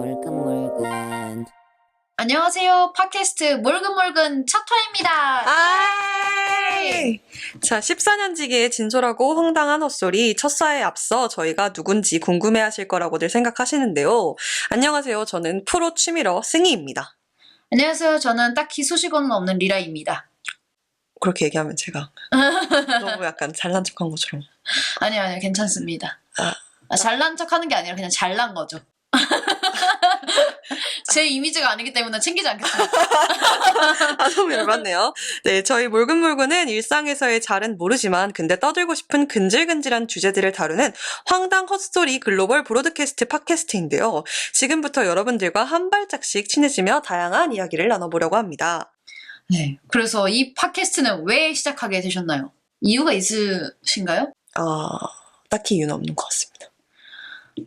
몰근몰근. 안녕하세요. 팟캐스트 몰근몰근 첫 화입니다. 아이! 자, 14년지기의 진솔하고 황당한 헛소리 첫사에 앞서 저희가 누군지 궁금해하실 거라고들 생각하시는데요. 안녕하세요. 저는 프로 취미러 승희입니다. 안녕하세요. 저는 딱히 소식어는 없는 리라입니다. 그렇게 얘기하면 제가 너무 약간 잘난 척한 것처럼. 아니요. 괜찮습니다. 잘난 척하는 게 아니라 그냥 잘난 거죠. 제 이미지가 아니기 때문에 챙기지 않겠습니다. 너무 열받네요. 네, 저희 몰근몰근은 일상에서의 잘은 모르지만 근데 떠들고 싶은 근질근질한 주제들을 다루는 황당 헛스토리 글로벌 브로드캐스트 팟캐스트인데요. 지금부터 여러분들과 한 발짝씩 친해지며 다양한 이야기를 나눠보려고 합니다. 네. 그래서 이 팟캐스트는 왜 시작하게 되셨나요? 이유가 있으신가요? 딱히 이유는 없는 것 같습니다.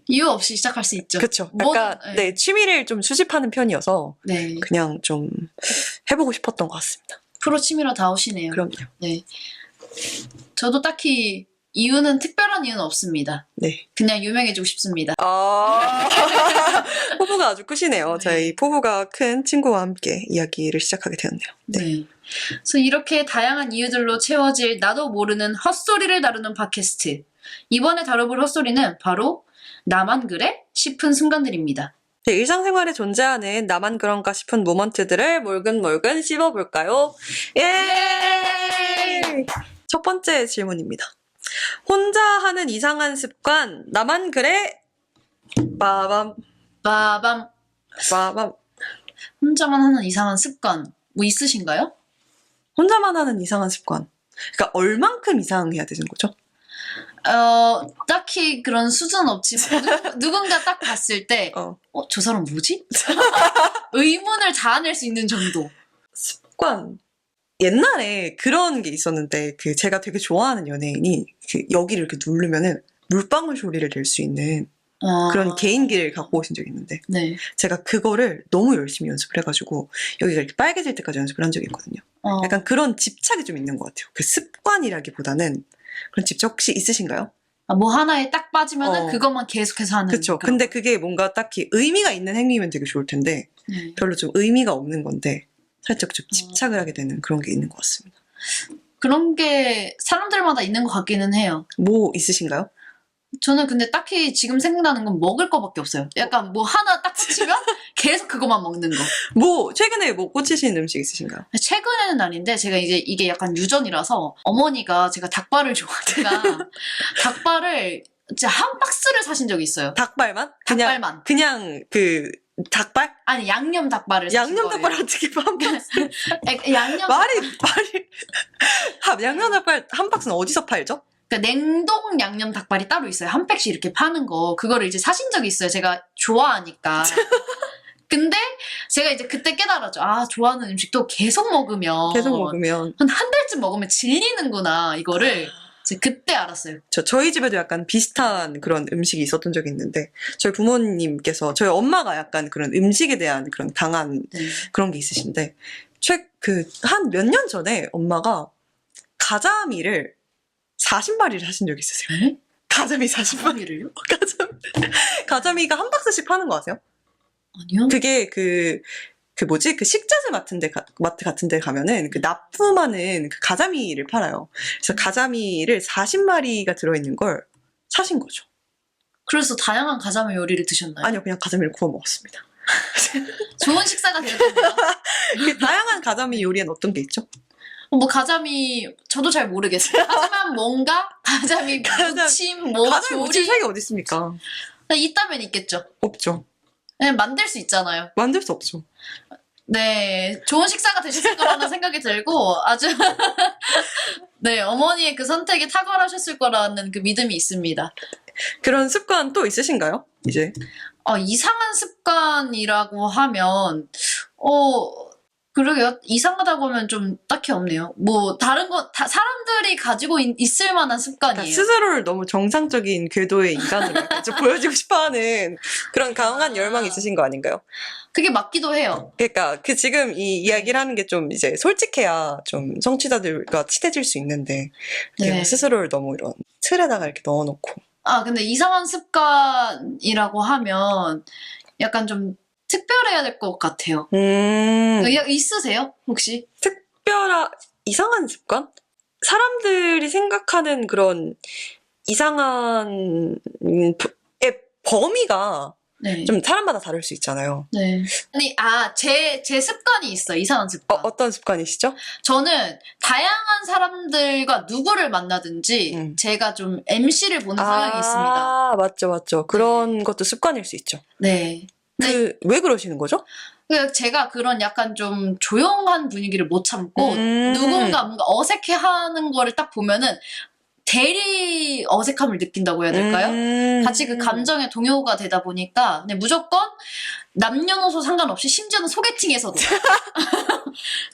이유 없이 시작할 수 있죠. 그렇죠. 약간 네, 취미를 좀 수집하는 편이어서 네. 그냥 좀 해보고 싶었던 것 같습니다. 프로 취미러 다우시네요. 그럼요. 네. 저도 딱히 특별한 이유는 없습니다. 네. 그냥 유명해지고 싶습니다. 포부가 아주 크시네요. 네. 저희 포부가 큰 친구와 함께 이야기를 시작하게 되었네요. 네. 그래서 이렇게 다양한 이유들로 채워질 나도 모르는 헛소리를 다루는 팟캐스트. 이번에 다뤄볼 헛소리는 바로 나만 그래? 싶은 순간들입니다. 네, 일상생활에 존재하는 나만 그런가 싶은 모먼트들을 몰근몰근 씹어볼까요? 예! 첫 번째 질문입니다. 혼자 하는 이상한 습관, 나만 그래? 빠밤, 빠밤. 빠밤. 혼자만 하는 이상한 습관 뭐 있으신가요? 혼자만 하는 이상한 습관. 그러니까 얼만큼 이상해야 되는 거죠? 딱히 그런 수준은 없지만 누군가 딱 봤을 때 저 사람 뭐지? 의문을 자아낼 수 있는 정도. 습관. 옛날에 그런 게 있었는데 제가 되게 좋아하는 연예인이 여기를 이렇게 누르면은 물방울 소리를 낼 수 있는 그런 개인기를 갖고 오신 적이 있는데 네. 제가 그거를 너무 열심히 연습을 해가지고 여기가 이렇게 빨개질 때까지 연습을 한 적이 있거든요. 약간 그런 집착이 좀 있는 것 같아요. 그 습관이라기보다는 그런 집착 혹시 있으신가요? 뭐 하나에 딱 빠지면은 그것만 계속해서 하는. 그렇죠. 근데 그게 뭔가 딱히 의미가 있는 행위면 되게 좋을 텐데 별로 좀 의미가 없는 건데 살짝 좀 집착을 하게 되는 그런 게 있는 것 같습니다. 그런 게 사람들마다 있는 것 같기는 해요. 뭐 있으신가요? 저는 근데 딱히 지금 생각나는 건 먹을 거밖에 없어요. 약간 뭐 하나 딱 꽂히면 계속 그것만 먹는 거. 뭐 최근에 뭐 꽂히신 음식 있으신가요? 최근에는 아닌데 제가 이제 이게 약간 유전이라서 어머니가 제가 닭발을 좋아하니까 닭발을 진짜 한 박스를 사신 적이 있어요. 닭발만? 닭발만. 그냥 닭발? 아니 양념 닭발을 사신 양념 거예요. 닭발 어떻게 한 박스? 양념 양념 닭발 한 박스는 어디서 팔죠? 그러니까 냉동 양념 닭발이 따로 있어요. 한 팩씩 이렇게 파는 거. 그거를 이제 사신 적이 있어요. 제가 좋아하니까. 근데 제가 이제 그때 깨달았죠. 좋아하는 음식도 계속 먹으면 한 달쯤 먹으면 질리는구나. 이거를 제가 그때 알았어요. 저희 집에도 약간 비슷한 그런 음식이 있었던 적이 있는데 저희 부모님께서 저희 엄마가 약간 그런 음식에 대한 그런 강한 그런 게 있으신데 한 몇 년 전에 엄마가 가자미를 40마리를 하신 적이 있으세요. 네? 가자미 40마리를요? 가자미가 한 박스씩 파는 거 아세요? 아니요. 그게 그 식자재 마트 같은 데 가면은 납품하는 가자미를 팔아요. 그래서 가자미를 40마리가 들어있는 걸 사신 거죠. 그래서 다양한 가자미 요리를 드셨나요? 아니요, 그냥 가자미를 구워 먹었습니다. 좋은 식사가 되었군요. 다양한 가자미 요리엔 어떤 게 있죠? 뭐 가자미 저도 잘 모르겠어요. 하지만 뭔가 가자미 무침 가자미 조리 무침 색이 어디 있습니까? 있다면 있겠죠. 없죠. 그냥 만들 수 있잖아요. 만들 수 없죠. 네, 좋은 식사가 되셨을 거라는 생각이 들고 아주 네, 어머니의 그 선택이 탁월하셨을 거라는 그 믿음이 있습니다. 그런 습관 또 있으신가요? 이제 이상한 습관이라고 하면 그러게요. 이상하다고 하면 좀 딱히 없네요. 뭐 다른 거 사람들이 가지고 있을 만한 습관이에요. 스스로를 너무 정상적인 궤도의 인간으로 좀 보여지고 싶어하는 그런 강한 열망이 있으신 거 아닌가요? 그게 맞기도 해요. 그러니까 지금 이 이야기를 하는 게 좀 이제 솔직해야 좀 청취자들과 친해질 수 있는데 네. 스스로를 너무 이런 틀에다가 이렇게 넣어놓고 근데 이상한 습관이라고 하면 약간 좀 특별해야 될 것 같아요. 있으세요? 혹시? 이상한 습관? 사람들이 생각하는 그런 이상한 의 범위가 네. 좀 사람마다 다를 수 있잖아요. 네. 아니, 제 습관이 있어요. 이상한 습관. 어떤 습관이시죠? 저는 다양한 사람들과 누구를 만나든지 제가 좀 MC를 보는 성향이 있습니다. 맞죠. 그런 것도 습관일 수 있죠. 네. 왜 그러시는 거죠? 제가 그런 약간 좀 조용한 분위기를 못 참고 누군가 뭔가 어색해하는 거를 딱 보면은 대리 어색함을 느낀다고 해야 될까요? 같이 그 감정에 동요가 되다 보니까 무조건 남녀노소 상관없이 심지어는 소개팅에서도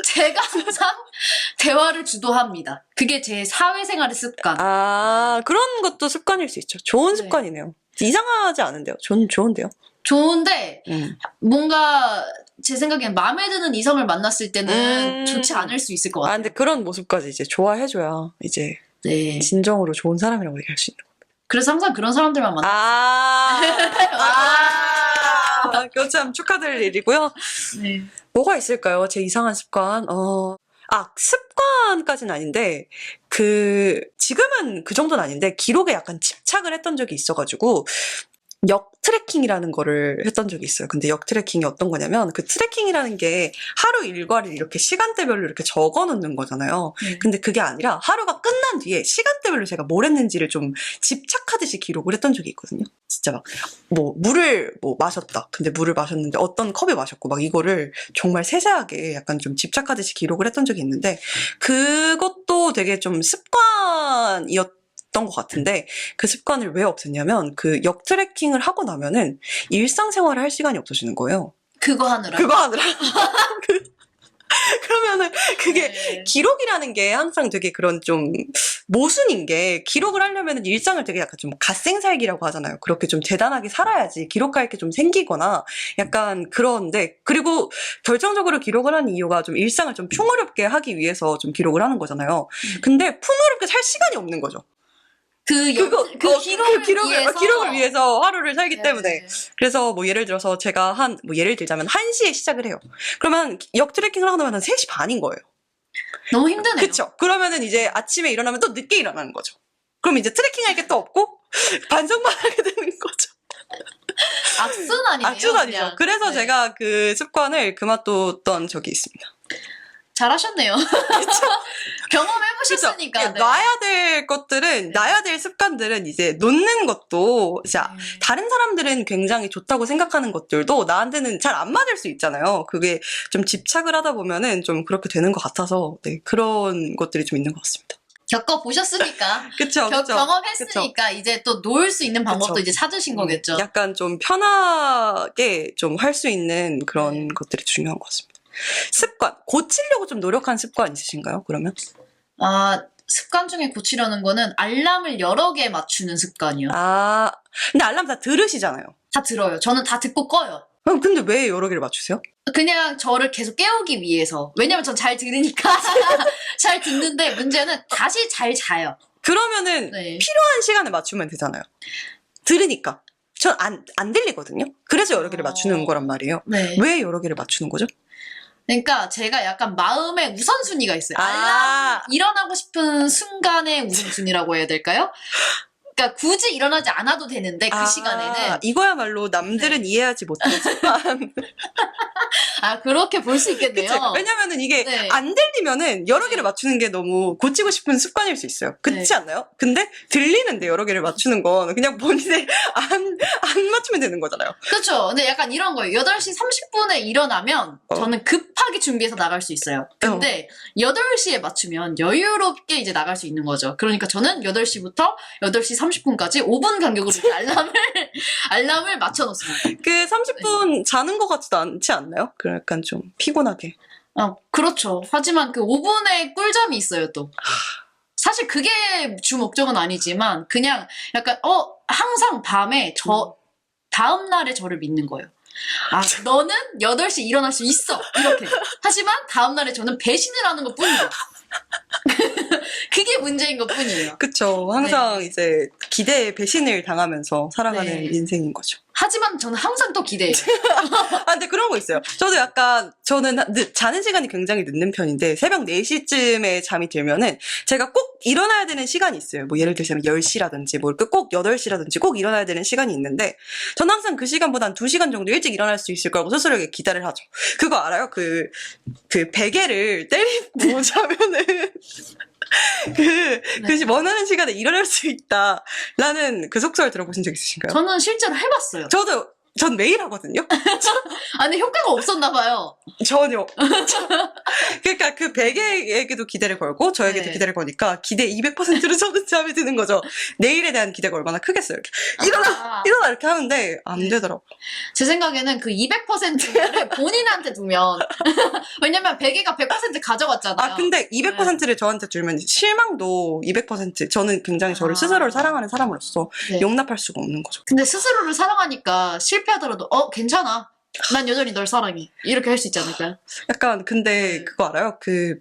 제가 항상 대화를 주도합니다. 그게 제 사회생활의 습관. 그런 것도 습관일 수 있죠. 좋은 습관이네요. 이상하지 않은데요. 좋은데요. 좋은데 뭔가 제 생각엔 마음에 드는 이성을 만났을 때는 좋지 않을 수 있을 것 같아요. 근데 그런 모습까지 이제 좋아해줘야 이제 네. 진정으로 좋은 사람이라고 얘기할 수 있는 겁니다. 그래서 항상 그런 사람들만 만나요. 그거 참 축하드릴 일이고요. 네. 뭐가 있을까요? 제 이상한 습관? 습관까지는 아닌데, 지금은 그 정도는 아닌데, 기록에 약간 집착을 했던 적이 있어가지고, 역 트래킹이라는 거를 했던 적이 있어요. 근데 역 트래킹이 어떤 거냐면 그 트래킹이라는 게 하루 일과를 이렇게 시간대별로 이렇게 적어 놓는 거잖아요. 근데 그게 아니라 하루가 끝난 뒤에 시간대별로 제가 뭘 했는지를 좀 집착하듯이 기록을 했던 적이 있거든요. 진짜 막 물을 마셨다. 근데 물을 마셨는데 어떤 컵에 마셨고 막 이거를 정말 세세하게 약간 좀 집착하듯이 기록을 했던 적이 있는데 그것도 되게 좀 습관이었던 것 같은데 그 습관을 왜 없앴냐면 그 역 트래킹을 하고 나면은 일상생활을 할 시간이 없어지는 거예요. 그거 하느라. 그러면은 그게 기록이라는 게 항상 되게 그런 좀 모순인 게 기록을 하려면은 일상을 되게 약간 좀 갓생살기라고 하잖아요. 그렇게 좀 대단하게 살아야지 기록할 게 좀 생기거나 약간 그런데 그리고 결정적으로 기록을 하는 이유가 좀 일상을 좀 풍요롭게 하기 위해서 좀 기록을 하는 거잖아요. 근데 풍요롭게 살 시간이 없는 거죠. 기록을 위해서 하루를 살기 때문에. 그래서 예를 들어서 제가 예를 들자면 1시에 시작을 해요. 그러면 역 트래킹을 하고 나면 한 3시 반인 거예요. 너무 힘드네요. 그쵸. 그러면은 이제 아침에 일어나면 또 늦게 일어나는 거죠. 그럼 이제 트래킹 할 게 또 없고 반성만 하게 되는 거죠. 악순환이네요. 악순환이죠. 그냥. 그래서 제가 그 습관을 그만뒀던 적이 있습니다. 잘하셨네요. 경험해보셨으니까. 놔야 될 것들은, 놔야 될 습관들은 이제 놓는 것도, 다른 사람들은 굉장히 좋다고 생각하는 것들도 나한테는 잘 안 맞을 수 있잖아요. 그게 좀 집착을 하다 보면은 좀 그렇게 되는 것 같아서, 그런 것들이 좀 있는 것 같습니다. 겪어보셨으니까. 그쵸. 경험했으니까 이제 또 놓을 수 있는 방법도 이제 찾으신 거겠죠. 약간 좀 편하게 좀 할 수 있는 그런 것들이 중요한 것 같습니다. 습관, 고치려고 좀 노력한 습관 있으신가요, 그러면? 습관 중에 고치려는 거는 알람을 여러 개 맞추는 습관이요. 근데 알람 다 들으시잖아요. 다 들어요. 저는 다 듣고 꺼요. 근데 왜 여러 개를 맞추세요? 그냥 저를 계속 깨우기 위해서. 왜냐면 전 잘 들으니까. 잘 듣는데 문제는 다시 잘 자요. 그러면은 필요한 시간에 맞추면 되잖아요. 들으니까. 전 안 들리거든요. 그래서 여러 개를 맞추는 거란 말이에요. 왜 여러 개를 맞추는 거죠? 그러니까 제가 약간 마음의 우선순위가 있어요. 알람 일어나고 싶은 순간의 우선순위라고 해야 될까요? 그러니까 굳이 일어나지 않아도 되는데 그 시간에는 이거야말로 남들은 이해하지 못하는 습관. 그렇게 볼 수 있겠네요. 그치? 왜냐면은 이게 안 들리면은 여러 개를 맞추는 게 너무 고치고 싶은 습관일 수 있어요. 그렇지 않나요? 근데 들리는데 여러 개를 맞추는 건 그냥 본인의 안 맞추면 되는 거잖아요. 그렇죠. 근데 약간 이런 거예요. 8시 30분에 일어나면 저는 급하게 준비해서 나갈 수 있어요. 근데 8시에 맞추면 여유롭게 이제 나갈 수 있는 거죠. 그러니까 저는 8시부터 8시 30분까지 5분 간격으로 알람을 맞춰놓습니다. 그 30분 자는 것 같지도 않지 않나요? 약간 좀 피곤하게. 그렇죠. 하지만 그 5분의 꿀잠이 있어요, 또. 사실 그게 주 목적은 아니지만 그냥 약간 항상 밤에 다음 날에 저를 믿는 거예요. 너는 8시 일어날 수 있어. 이렇게. 하지만 다음 날에 저는 배신을 하는 것 뿐이에요. 그게 문제인 것 뿐이에요. 그쵸. 항상 이제 기대에 배신을 당하면서 살아가는 네. 인생인 거죠. 하지만 저는 항상 또 기대해요. 아, 근데 그런 거 있어요. 저도 약간, 저는 자는 시간이 굉장히 늦는 편인데, 새벽 4시쯤에 잠이 들면은, 제가 꼭 일어나야 되는 시간이 있어요. 뭐, 예를 들자면 10시라든지, 뭐, 이렇게 꼭 8시라든지 꼭 일어나야 되는 시간이 있는데, 저는 항상 그 시간보다 한 2시간 정도 일찍 일어날 수 있을 거라고 스스로에게 기대를 하죠. 그거 알아요? 그 베개를 때리고 자면은, 원하는 시간에 일어날 수 있다라는 그 속설 들어보신 적 있으신가요? 저는 실제로 해봤어요. 전 매일 하거든요? 아니, 효과가 없었나 봐요. 전혀. 그러니까 그 베개에게도 기대를 걸고 저에게도 네. 기대를 거니까 기대 200%로 저는 잠이 드는 거죠. 내일에 대한 기대가 얼마나 크겠어요. 이렇게. 일어나 이렇게 하는데 안 되더라고. 제 생각에는 그 200%를 본인한테 두면 왜냐면 베개가 100% 가져갔잖아요. 아 근데 200%를 저한테 주면 실망도 200%. 저는 굉장히 저를 스스로를 사랑하는 사람으로서 네. 용납할 수가 없는 거죠. 근데 스스로를 사랑하니까 실패하더라도 괜찮아. 난 여전히 널 사랑해. 이렇게 할 수 있지 않을까요? 약간 근데 네. 그거 알아요? 그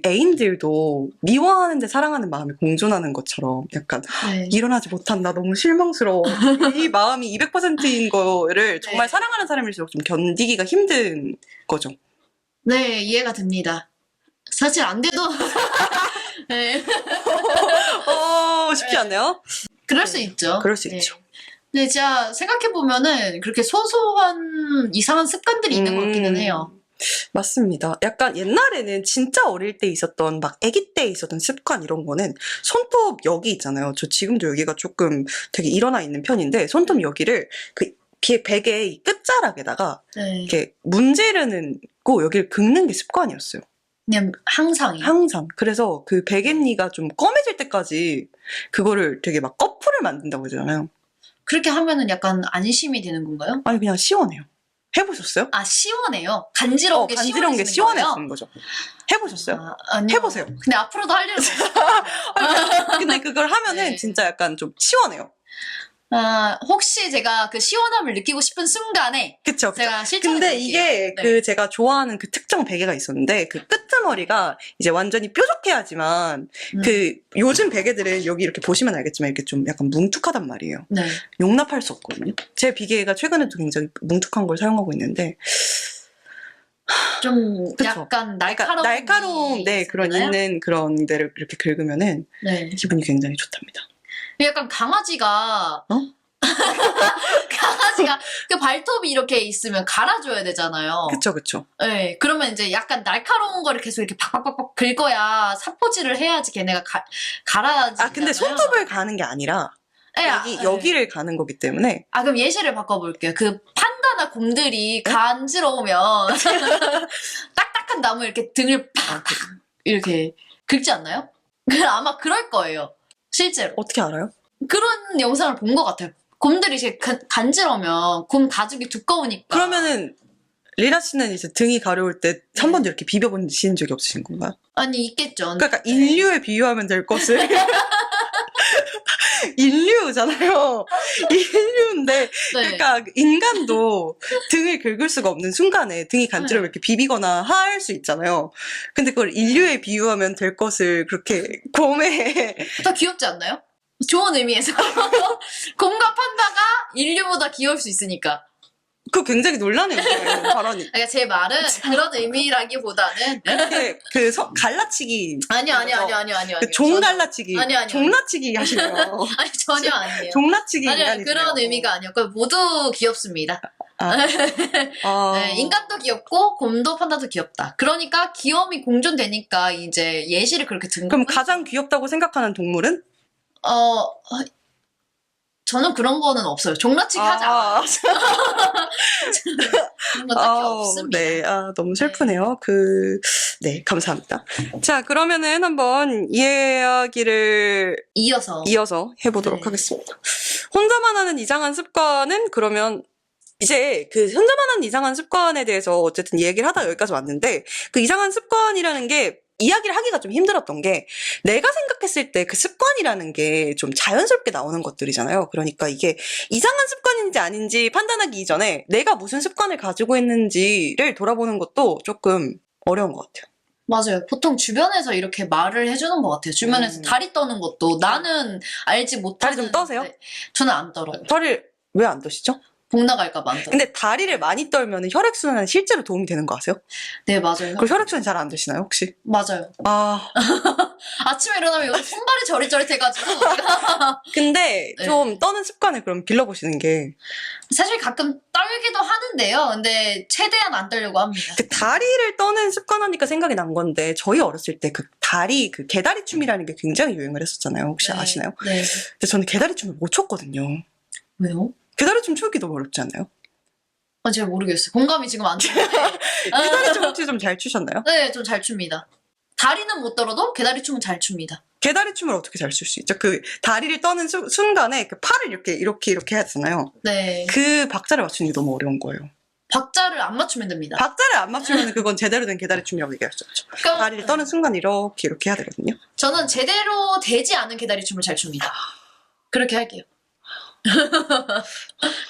애인들도 미워하는데 사랑하는 마음이 공존하는 것처럼 약간 네. 일어나지 못한 나 너무 실망스러워. 이 마음이 200%인 거를 정말 네. 사랑하는 사람일수록 좀 견디기가 힘든 거죠. 네, 이해가 됩니다. 사실 안 돼도 네. 쉽지 않네요. 그럴 수 있죠. 그럴 수 네. 있죠. 근데 진짜 생각해보면은 그렇게 소소한 이상한 습관들이 있는 것 같기는 해요. 맞습니다. 약간 옛날에는 진짜 어릴 때 있었던 막 아기 때 있었던 습관 이런 거는 손톱 여기 있잖아요. 저 지금도 여기가 조금 되게 일어나 있는 편인데 손톱 여기를 그 베개 이 끝자락에다가 네. 이렇게 문지르는 거 여기를 긁는 게 습관이었어요. 그냥 항상이요. 항상. 그래서 그 베갯니가 좀 검해질 때까지 그거를 되게 막 거풀을 만든다고 하잖아요. 그렇게 하면은 약간 안심이 되는 건가요? 아니 그냥 시원해요. 해보셨어요? 아, 시원해요. 간지러운 게 간지러운 게 시원해지는 거예요? 시원해지는 거죠. 해보셨어요? 아, 아니요. 해보세요. 근데 앞으로도 할 일은 없어요. 근데 그걸 하면은 네. 진짜 약간 좀 시원해요. 아, 혹시 제가 그 시원함을 느끼고 싶은 순간에 그쵸? 제가 실천해 근데 볼게요. 이게 네. 그 제가 좋아하는 그 특정 베개가 있었는데 그 끄트머리가 이제 완전히 뾰족해야지만 그 요즘 베개들은 여기 이렇게 보시면 알겠지만 이렇게 좀 약간 뭉툭하단 말이에요. 네. 용납할 수 없거든요. 제 베개가 최근에도 굉장히 뭉툭한 걸 사용하고 있는데 좀 그쵸. 약간 날카로운 날카로운 네 그런 있는 그런 데를 이렇게 긁으면은 네. 기분이 굉장히 좋답니다. 약간 강아지가 어? 강아지가 그 발톱이 이렇게 있으면 갈아줘야 되잖아요. 그쵸. 네, 그러면 이제 약간 날카로운 거를 계속 이렇게 팍팍팍 긁어야 사포질을 해야지 걔네가 갈아지잖아요. 아 근데 손톱을 가는 게 아니라 네, 여기를 가는 거기 때문에 아 그럼 예시를 바꿔볼게요. 그 판다나 곰들이 간지러우면 딱딱한 나무 이렇게 등을 팍팍 이렇게 긁지 않나요? 아마 그럴 거예요. 실제로. 어떻게 알아요? 그런 영상을 본 것 같아요. 곰들이 이제 간지러면 곰 가죽이 두꺼우니까. 그러면은 리라 씨는 이제 등이 가려울 때 한 번도 이렇게 비벼보신 적이 없으신 건가요? 아니 있겠죠. 그러니까 네. 인류에 비유하면 될 것을 인류잖아요. 인류인데 네. 그러니까 인간도 등을 긁을 수가 없는 순간에 등이 간지러면 이렇게 비비거나 할 수 있잖아요. 근데 그걸 인류에 비유하면 될 것을 그렇게 곰에 더 귀엽지 않나요? 좋은 의미에서. 곰과 판다가 인류보다 귀여울 수 있으니까. 그거 굉장히 논란의 발언이. 그러니까 제 말은 그런 의미라기보다는 이렇게 갈라치기. 아니요. 그 종 갈라치기. 아니요. 종라치기 하시네요. 아니 전혀 아니에요. 종라치기 아니요, 인간이세요. 그런 의미가 아니었고 모두 귀엽습니다. 네, 인간도 귀엽고 곰도 판다도 귀엽다. 그러니까 귀여움이 공존되니까 이제 예시를 그렇게 든 그럼 거고요. 가장 귀엽다고 생각하는 동물은? 저는 그런 거는 없어요. 종라치기 하지 않아요. 그런 건 딱히 없습니다. 네, 너무 슬프네요. 네, 감사합니다. 자, 그러면은 한번 이 이야기를 이어서 해보도록 네. 하겠습니다. 혼자만 하는 이상한 습관은 그러면 이제 그 혼자만 하는 이상한 습관에 대해서 어쨌든 얘기를 하다 여기까지 왔는데 그 이상한 습관이라는 게 이야기를 하기가 좀 힘들었던 게 내가 생각했을 때 그 습관이라는 게 좀 자연스럽게 나오는 것들이잖아요. 그러니까 이게 이상한 습관인지 아닌지 판단하기 이전에 내가 무슨 습관을 가지고 있는지를 돌아보는 것도 조금 어려운 것 같아요. 맞아요. 보통 주변에서 이렇게 말을 해주는 것 같아요. 주변에서 다리 떠는 것도 나는 알지 못하는. 다리 좀 떠세요? 저는 안 떨어요. 다리를 왜 안 떠시죠? 복 나갈까봐 안 떨어요. 근데 다리를 많이 떨면 혈액순환에 실제로 도움이 되는 거 아세요? 네, 맞아요. 그럼 혈액순환이 잘 안 되시나요, 혹시? 맞아요. 아, 아침에 일어나면 여기 손발이 저릿저릿해가지고. 근데 네. 좀 떠는 습관을 그럼 길러보시는 게 사실 가끔 떨기도 하는데요. 근데 최대한 안 떨려고 합니다. 그 다리를 떠는 습관 하니까 생각이 난 건데 저희 어렸을 때 그 다리, 그 개다리 춤이라는 게 굉장히 유행을 했었잖아요. 혹시 네. 아시나요? 네. 근데 저는 개다리 춤을 못 췄거든요. 왜요? 개다리 춤 추기 너무 어렵지 않나요? 아, 제가 모르겠어요. 공감이 지금 안 되는데. 개다리 춤 혹시 좀 잘 추셨나요? 네, 좀 잘 춥니다. 다리는 못 떨어도 개다리 춤은 잘 춥니다. 개다리 춤을 어떻게 잘 출 수 있죠? 그 다리를 떠는 순간에 그 팔을 이렇게 해야 되잖아요. 네. 그 박자를 맞추는 게 너무 어려운 거예요. 박자를 안 맞추면 됩니다. 박자를 안 맞추면 그건 제대로 된 개다리 춤이라고 얘기할 수 없죠. 그러니까 다리를 떠는 순간 이렇게 해야 되거든요. 저는 제대로 되지 않은 개다리 춤을 잘 춥니다. 그렇게 할게요.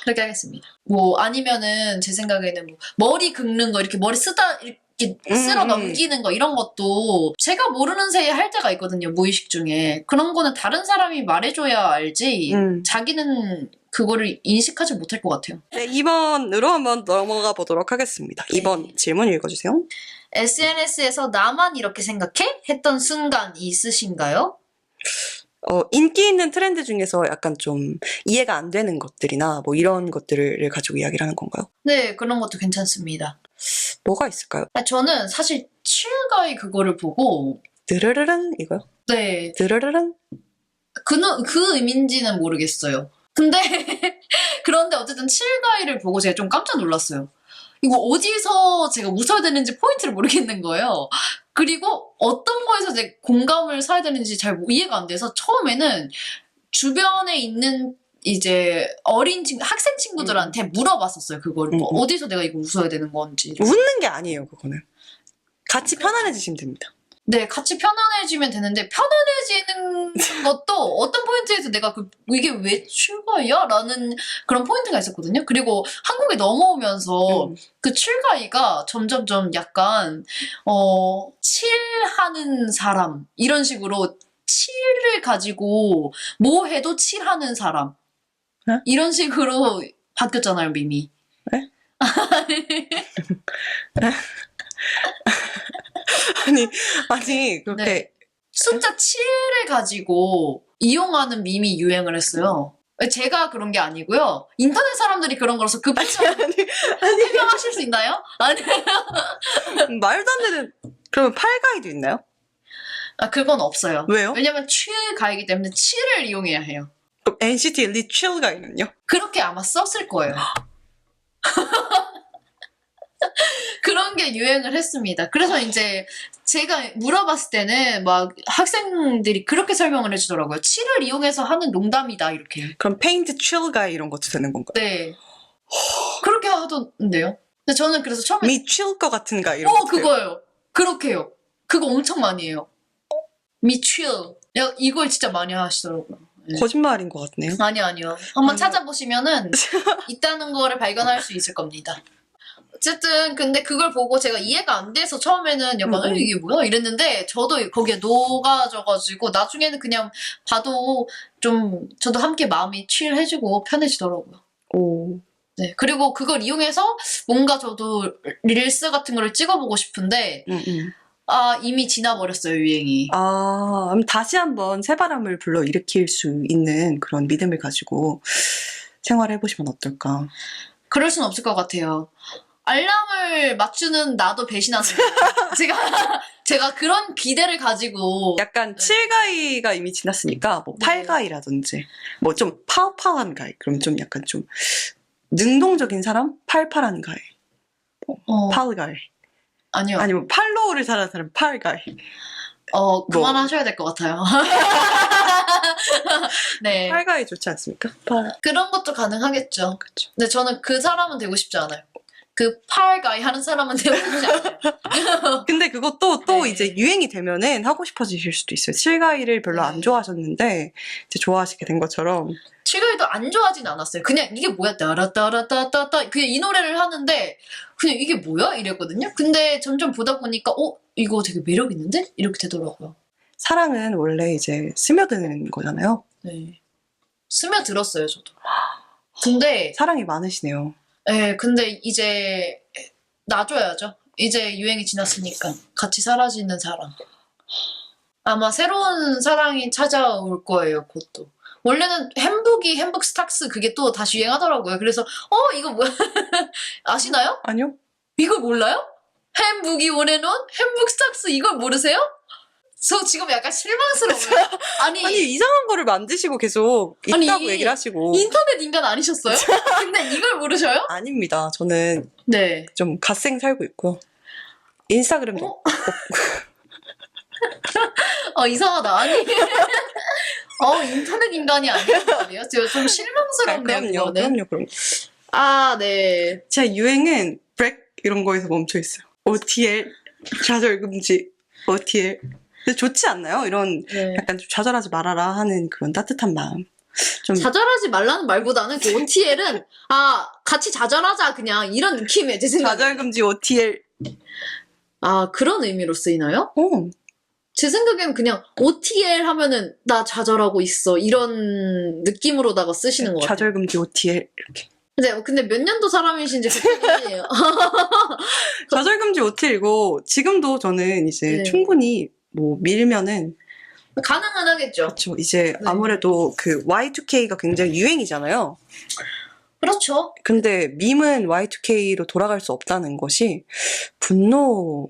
그렇게 하겠습니다. 뭐 아니면은 제 생각에는 뭐 머리 긁는 거 이렇게 머리 쓰다 이렇게 쓸어 넘기는 거 이런 것도 제가 모르는 새에 할 때가 있거든요. 무의식 중에. 그런 거는 다른 사람이 말해줘야 알지 자기는 그거를 인식하지 못할 것 같아요. 네, 2번으로 한번 넘어가 보도록 하겠습니다. 2번 질문 읽어주세요. SNS에서 나만 이렇게 생각해? 했던 순간 있으신가요? 인기 있는 트렌드 중에서 약간 좀 이해가 안 되는 것들이나 뭐 이런 것들을 가지고 이야기를 하는 건가요? 네, 그런 것도 괜찮습니다. 뭐가 있을까요? 저는 사실 칠가이 그거를 보고 드르르릉 이거요? 네, 드르르릉? 그 의미인지는 모르겠어요. 근데 그런데 어쨌든 칠가이를 보고 제가 좀 깜짝 놀랐어요. 이거 어디서 제가 웃어야 되는지 포인트를 모르겠는 거예요. 그리고 어떤 거에서 제 공감을 사야 되는지 잘 이해가 안 돼서 처음에는 주변에 있는 이제 학생 친구들한테 물어봤었어요. 그거를 뭐 어디서 내가 이거 웃어야 되는 건지. 웃는 게 아니에요, 그거는. 같이 편안해지시면 됩니다. 네, 같이 편안해지면 되는데 편안해지는 것도 어떤 포인트에서 내가 이게 왜 출가이야? 라는 그런 포인트가 있었거든요. 그리고 한국에 넘어오면서 그 출가이가 점점점 약간 칠하는 사람 이런 식으로 칠을 가지고 뭐 해도 칠하는 사람 네? 이런 식으로 바뀌었잖아요, 밈이. 네? 아니, 그렇게. 네. 숫자 7을 가지고 이용하는 밈이 유행을 했어요. 제가 그런 게 아니고요. 인터넷 사람들이 그런 거라서 그 표정 해명하실 수 있나요? 아니. 말도 안 되는. 그러면 팔가이도 있나요? 아, 그건 없어요. 왜요? 왜냐면 7가이기 때문에 7을 이용해야 해요. 그럼 NCT 리칠가이는요? 그렇게 아마 썼을 거예요. 그런 게 유행을 했습니다. 그래서 이제 제가 물어봤을 때는 막 학생들이 그렇게 설명을 해주더라고요. 7을 이용해서 하는 농담이다 이렇게. 그럼 페인트 칠가이 이런 것도 되는 건가요? 네. 그렇게 하던데요. 근데 저는 그래서 처음에 미칠 것 같은 가이 이런 것도 돼요? 그거예요. 그렇게 해요. 그거 엄청 많이 해요. 미칠. 이걸 진짜 많이 하시더라고요. 네. 거짓말인 것 같네요. 아니요. 한번 찾아보시면은 있다는 거를 발견할 수 있을 겁니다. 어쨌든 근데 그걸 보고 제가 이해가 안 돼서 처음에는 약간 이게 뭐야 이랬는데 저도 거기에 녹아져가지고 나중에는 그냥 봐도 좀 저도 함께 마음이 칠해지고 편해지더라고요. 오. 네, 그리고 그걸 이용해서 뭔가 저도 릴스 같은 거를 찍어보고 싶은데 이미 지나버렸어요, 유행이. 그럼 다시 한번 새바람을 불러 일으킬 수 있는 그런 믿음을 가지고 생활을 해보시면 어떨까. 그럴 순 없을 것 같아요. 알람을 맞추는 나도 배신하는 거예요. 제가 그런 기대를 가지고 약간 칠가이가 이미 지났으니까 뭐 네. 팔가이라든지 뭐 좀 파워파워한 가이, 그럼 좀 약간 좀 능동적인 사람? 팔팔한 가이, 팔가이. 아니요. 아니면 팔로우를 잘하는 사람 팔가이. 그만하셔야 될 것 같아요. 네. 팔가이 좋지 않습니까? 그런 것도 가능하겠죠. 그쵸. 근데 저는 그 사람은 되고 싶지 않아요. 그 팔가이 하는 사람은 되고 싶지 않아요. 근데 그것도 또 네. 이제 유행이 되면은 하고 싶어지실 수도 있어요. 칠가이를 별로 네. 안 좋아하셨는데 이제 좋아하시게 된 것처럼. 칠가이 사이도 안 좋아하진 않았어요. 그냥 이게 뭐야 따라따라따따따 그냥 이 노래를 하는데 그냥 이게 뭐야 이랬거든요. 근데 점점 보다 보니까 이거 되게 매력 있는데 이렇게 되더라고요. 사랑은 원래 이제 스며드는 거잖아요. 네. 스며들었어요 저도. 근데 사랑이 많으시네요. 네, 근데 이제 놔줘야죠. 이제 유행이 지났으니까 같이 사라지는 사랑. 아마 새로운 사랑이 찾아올 거예요, 곧또. 원래는 햄북 스탁스 그게 또 다시 유행하더라고요. 그래서 이거 뭐야? 아시나요? 아니요? 이걸 몰라요? 햄북이 원해놓은 햄북 스탁스 이걸 모르세요? 저 지금 약간 실망스러워요. 아니 이상한 거를 만드시고 계속 아니, 있다고 얘기를 하시고. 인터넷 인간 아니셨어요? 근데 이걸 모르셔요? 아닙니다. 저는 네. 좀 갓생 살고 있고요. 인스타그램도 이상하다. 아니. 인터넷 인간이 아니란 말이에요. 제가 좀 실망스럽네요. 그럼요. 아, 네. 제 유행은 브렉 이런 거에서 멈춰 있어요. OTL 좌절 금지 OTL. 근데 좋지 않나요? 이런 네. 약간 좀 좌절하지 말아라 하는 그런 따뜻한 마음. 좀 좌절하지 말라는 말보다는 그 OTL은 같이 좌절하자 그냥 이런 느낌이에요. 제 생각에. 좌절 금지 OTL. 그런 의미로 쓰이나요? 제 생각에는 그냥 OTL 하면은 나 좌절하고 있어 이런 느낌으로다가 쓰시는 것 같아요. 좌절 금지 OTL 이렇게. 근데 몇 년도 사람이신지 그때문이에요. 좌절 금지 OTL이고 지금도 저는 이제 네. 충분히 뭐 밀면은 가능은 하겠죠. 그렇죠. 이제 네. 아무래도 그 Y2K가 굉장히 유행이잖아요. 그렇죠. 근데 밈은 Y2K로 돌아갈 수 없다는 것이 분노할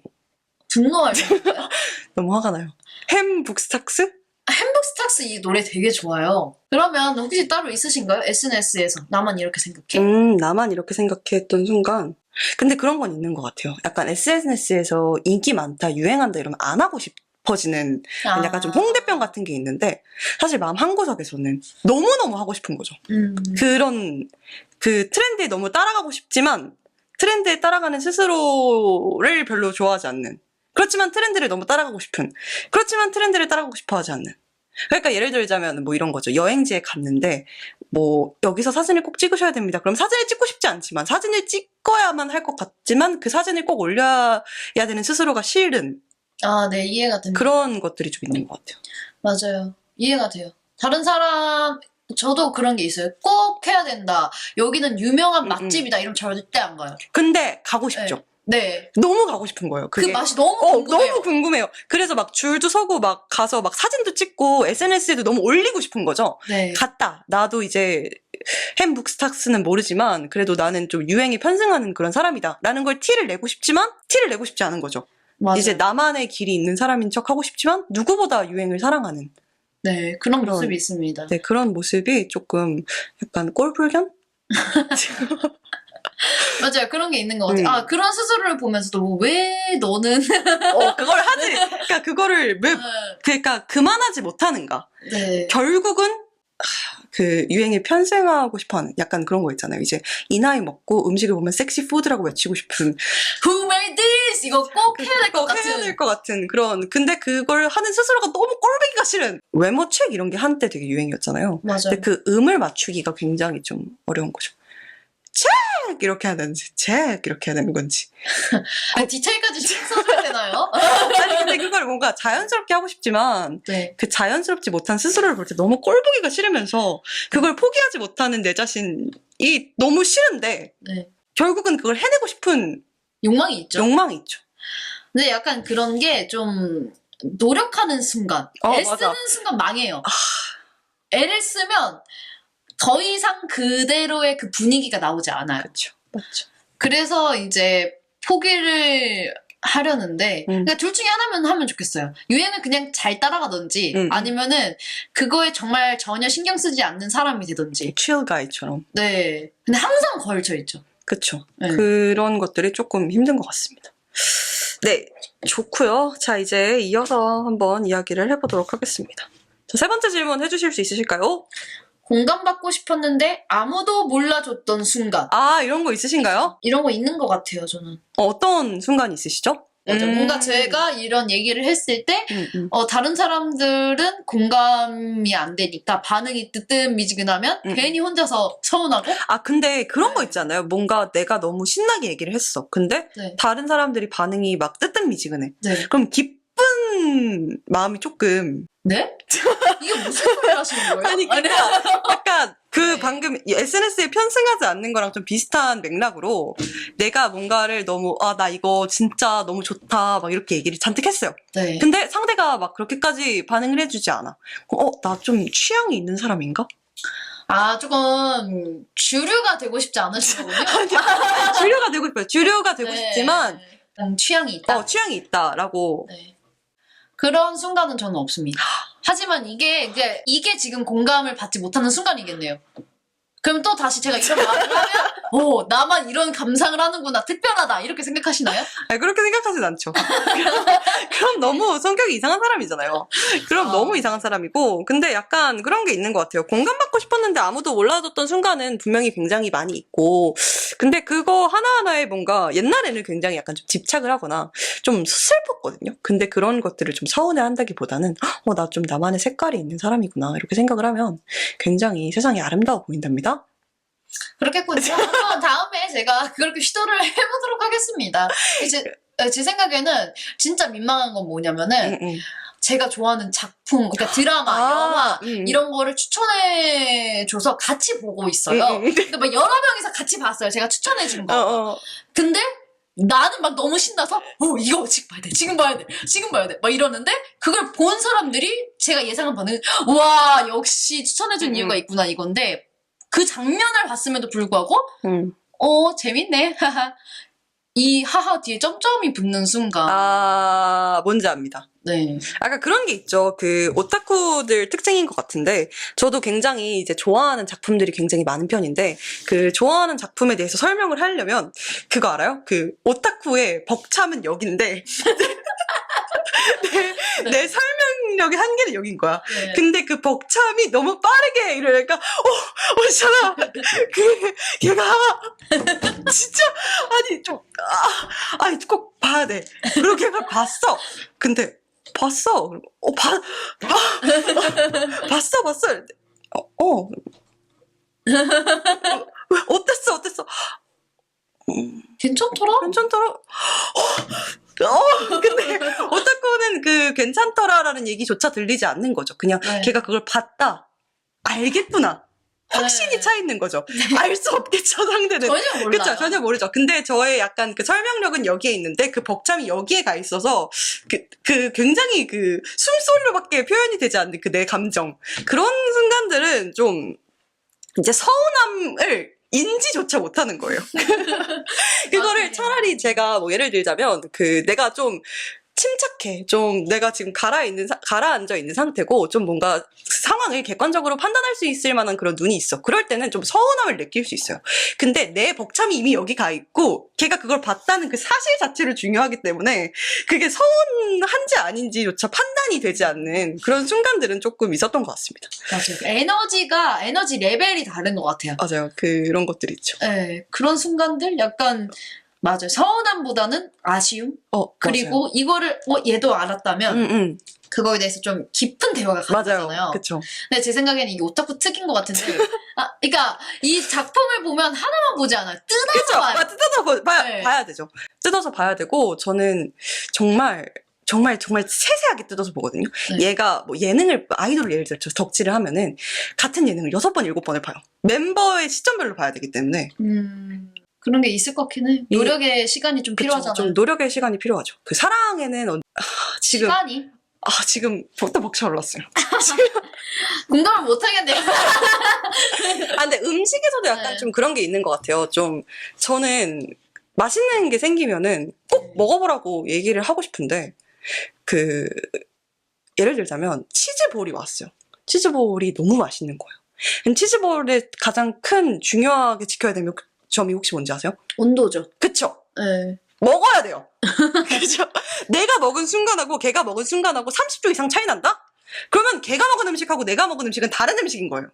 분노할까요? 너무 화가 나요. 햄북스탁스? 햄버거 스탁스 이 노래 되게 좋아요. 그러면 혹시 따로 있으신가요? SNS에서 나만 이렇게 생각해? 나만 이렇게 생각했던 순간. 근데 그런 건 있는 것 같아요. 약간 SNS에서 인기 많다, 유행한다 이러면 안 하고 싶어지는 약간 좀 홍대병 같은 게 있는데 사실 마음 한구석에서는 너무너무 하고 싶은 거죠. 그런 그 트렌드에 너무 따라가고 싶지만 트렌드에 따라가는 스스로를 별로 좋아하지 않는. 그렇지만 트렌드를 너무 따라가고 싶은. 그렇지만 트렌드를 따라가고 싶어 하지 않는. 그러니까 예를 들자면 뭐 이런 거죠. 여행지에 갔는데 뭐 여기서 사진을 꼭 찍으셔야 됩니다. 그럼 사진을 찍고 싶지 않지만 사진을 찍어야만 할 것 같지만 그 사진을 꼭 올려야 되는 스스로가 싫은 네, 이해가 됩니다. 그런 것들이 좀 있는 것 같아요. 맞아요. 이해가 돼요. 다른 사람, 저도 그런 게 있어요. 꼭 해야 된다. 여기는 유명한 맛집이다. 이러면 절대 안 가요. 근데 가고 싶죠. 네. 너무 가고 싶은 거예요. 그 그게. 맛이 너무 궁금해요. 너무 궁금해요. 그래서 막 줄도 서고 막 가서 막 사진도 찍고 SNS에도 너무 올리고 싶은 거죠. 네. 갔다. 나도 이제 햄북스탁스는 모르지만 그래도 나는 좀 유행에 편승하는 그런 사람이다. 라는 걸 티를 내고 싶지만 티를 내고 싶지 않은 거죠. 맞아요. 이제 나만의 길이 있는 사람인 척 하고 싶지만 누구보다 유행을 사랑하는 네, 그런 모습이 있습니다. 네, 그런 모습이 조금 약간 꼴불견? 맞아요. 그런 게 있는 것 같아요. 그런 스스로를 보면서도 왜 너는 그걸 하지. 그러니까 그거를 왜 그러니까 그만하지 못하는가. 네. 결국은 그 유행에 편승하고 싶어하는 약간 그런 거 있잖아요. 이제 이 나이 먹고 음식을 보면 섹시 푸드라고 외치고 싶은 Who made this? 이거 꼭 해야 될 것 같은. 해야 될 것 같은 그런. 근데 그걸 하는 스스로가 너무 꼴보기가 싫은 외모 책 이런 게 한때 되게 유행이었잖아요. 맞아요. 근데 그 음을 맞추기가 굉장히 좀 어려운 거죠. 책 이렇게 해야 되는지 책 이렇게 해야 되는 건지. 디테일까지 신경 써줘야 되나요? 아니 근데 그걸 뭔가 자연스럽게 하고 싶지만 네. 그 자연스럽지 못한 스스로를 볼 때 너무 꼴보기가 싫으면서 그걸 포기하지 못하는 내 자신이 너무 싫은데 네. 결국은 그걸 해내고 싶은 욕망이 있죠. 욕망이 있죠. 근데 약간 그런 게 좀 노력하는 순간, 애쓰는 맞아. 순간 망해요. 애를 쓰면 더 이상 그대로의 그 분위기가 나오지 않아요. 그렇죠. 맞죠. 그래서 이제 포기를 하려는데 그러니까 둘 중에 하나면 하면 좋겠어요. 유행을 그냥 잘 따라가든지 아니면은 그거에 정말 전혀 신경 쓰지 않는 사람이 되든지. chill guy처럼. 네. 근데 항상 걸쳐 있죠. 그렇죠. 네. 그런 것들이 조금 힘든 것 같습니다. 네, 좋고요. 자, 이제 이어서 한번 이야기를 해보도록 하겠습니다. 자, 세 번째 질문 해주실 수 있으실까요? 공감받고 싶었는데 아무도 몰라줬던 순간. 이런 거 있으신가요? 이런 거 있는 것 같아요, 저는. 어떤 순간이 있으시죠? 맞아. 뭔가 제가 이런 얘기를 했을 때, 음. 다른 사람들은 공감이 안 되니까 반응이 뜨뜻미지근하면 괜히 혼자서 서운하고, 아, 근데 그런 거 네. 있잖아요. 뭔가 내가 너무 신나게 얘기를 했어. 근데 네. 다른 사람들이 반응이 막 뜨뜻미지근해. 네. 그럼 기쁜 마음이 조금. 네? 이게 무슨 소리 하시는 거예요? 아니, 약간 그 네. 방금 SNS에 편승하지 않는 거랑 좀 비슷한 맥락으로 내가 뭔가를 너무, 나 이거 진짜 너무 좋다. 막 이렇게 얘기를 잔뜩 했어요. 네. 근데 상대가 막 그렇게까지 반응을 해주지 않아. 나 좀 취향이 있는 사람인가? 아, 조금 주류가 되고 싶지 않으시거든요? 주류가 되고 싶어요. 주류가 되고 네. 싶지만, 취향이 있다. 취향이 있다라고. 네. 그런 순간은 저는 없습니다. 하지만 이게 지금 공감을 받지 못하는 순간이겠네요. 그럼 또 다시 제가 이런 말을 하면, 나만 이런 감상을 하는구나, 특별하다, 이렇게 생각하시나요? 아니, 그렇게 생각하진 않죠. 그럼 너무 성격이 이상한 사람이잖아요. 그럼 너무 이상한 사람이고, 근데 약간 그런 게 있는 것 같아요. 공감받고 싶었는데 아무도 몰라줬던 순간은 분명히 굉장히 많이 있고, 근데 그거 하나하나에 뭔가 옛날에는 굉장히 약간 좀 집착을 하거나 좀 슬펐거든요. 근데 그런 것들을 좀 서운해 한다기보다는, 나 좀 나만의 색깔이 있는 사람이구나, 이렇게 생각을 하면 굉장히 세상이 아름다워 보인답니다. 그렇겠군요. 한번 다음에 제가 그렇게 시도를 해보도록 하겠습니다. 제 생각에는 진짜 민망한 건 뭐냐면은, 제가 좋아하는 작품, 그러니까 드라마, 영화, 이런 거를 추천해줘서 같이 보고 있어요. 근데 막 여러 명이서 같이 봤어요. 제가 추천해준 거. 근데 나는 막 너무 신나서, 이거 지금 봐야 돼, 지금 봐야 돼, 지금 봐야 돼, 막 이러는데, 그걸 본 사람들이 제가 예상한 반응은, 와, 역시 추천해준 이유가 있구나, 이건데, 그 장면을 봤음에도 불구하고, 재밌네, 하하. 이 하하 뒤에 점점이 붙는 순간. 뭔지 압니다. 네. 약간 그런 게 있죠. 그 오타쿠들 특징인 것 같은데 저도 굉장히 이제 좋아하는 작품들이 굉장히 많은 편인데 그 좋아하는 작품에 대해서 설명을 하려면 그거 알아요? 그 오타쿠의 벅참은 여긴데 내 설명력의 한계는 여긴 거야. 네. 근데 그 벅참이 너무 빠르게 이러니까 있잖아. 걔가 진짜 아니 꼭 봐야 돼. 그리고 걔가 봤어. 근데 봤어. 봤어. 어땠어? 괜찮더라? 근데 오타쿠는 그 괜찮더라라는 얘기조차 들리지 않는 거죠. 그냥 네. 걔가 그걸 봤다. 알겠구나. 확신이 차 있는 거죠. 알 수 없겠죠, 상대는. 전혀 몰라요. 그쵸, 전혀 모르죠. 근데 저의 약간 그 설명력은 여기에 있는데 그 벅참이 여기에 가 있어서 그 굉장히 그 숨소리로밖에 표현이 되지 않는 그 내 감정. 그런 순간들은 좀 이제 서운함을 인지조차 못하는 거예요. 그거를 맞아요. 차라리 제가 뭐 예를 들자면 내가 좀 침착해. 좀 내가 지금 가라앉아 있는 상태고 좀 뭔가 상황을 객관적으로 판단할 수 있을 만한 그런 눈이 있어. 그럴 때는 좀 서운함을 느낄 수 있어요. 근데 내 벅참이 이미 여기 가 있고 걔가 그걸 봤다는 그 사실 자체를 중요하기 때문에 그게 서운한지 아닌지조차 판단이 되지 않는 그런 순간들은 조금 있었던 것 같습니다. 맞아요. 에너지 레벨이 다른 것 같아요. 맞아요. 그런 것들이 있죠. 네, 그런 순간들 약간 맞아요. 서운함보다는 아쉬움. 그리고 맞아요. 이거를 얘도 알았다면 그거에 대해서 좀 깊은 대화가 가능하잖아요. 맞아요. 그쵸. 근데 제 생각에는 이게 오타쿠 특인 것 같은데, 그러니까 이 작품을 보면 하나만 보지 않아요. 뜯어서 봐요. 뜯어서 네. 봐야 되죠. 뜯어서 봐야 되고 저는 정말 세세하게 뜯어서 보거든요. 네. 얘가 뭐 아이돌을 예를 들어 덕질을 하면은 같은 예능을 6번, 7번을 봐요. 멤버의 시점별로 봐야 되기 때문에. 그런 게 있을 것 같긴 해. 노력의 시간이 좀 필요하잖아요. 좀 노력의 시간이 필요하죠. 그 사랑에는 지금 시간이? 지금 또 벅차올랐어요. 공감을 못 하겠네요. 근데 음식에서도 약간 네. 좀 그런 게 있는 것 같아요. 좀 저는 맛있는 게 생기면은 꼭 먹어보라고 얘기를 하고 싶은데 예를 들자면 치즈볼이 왔어요. 치즈볼이 너무 맛있는 거예요. 치즈볼의 가장 큰 중요하게 지켜야 되는 점이 혹시 뭔지 아세요? 온도죠. 그쵸? 네. 먹어야 돼요. 그죠? 내가 먹은 순간하고 걔가 먹은 순간하고 30도 이상 차이 난다? 그러면 걔가 먹은 음식하고 내가 먹은 음식은 다른 음식인 거예요.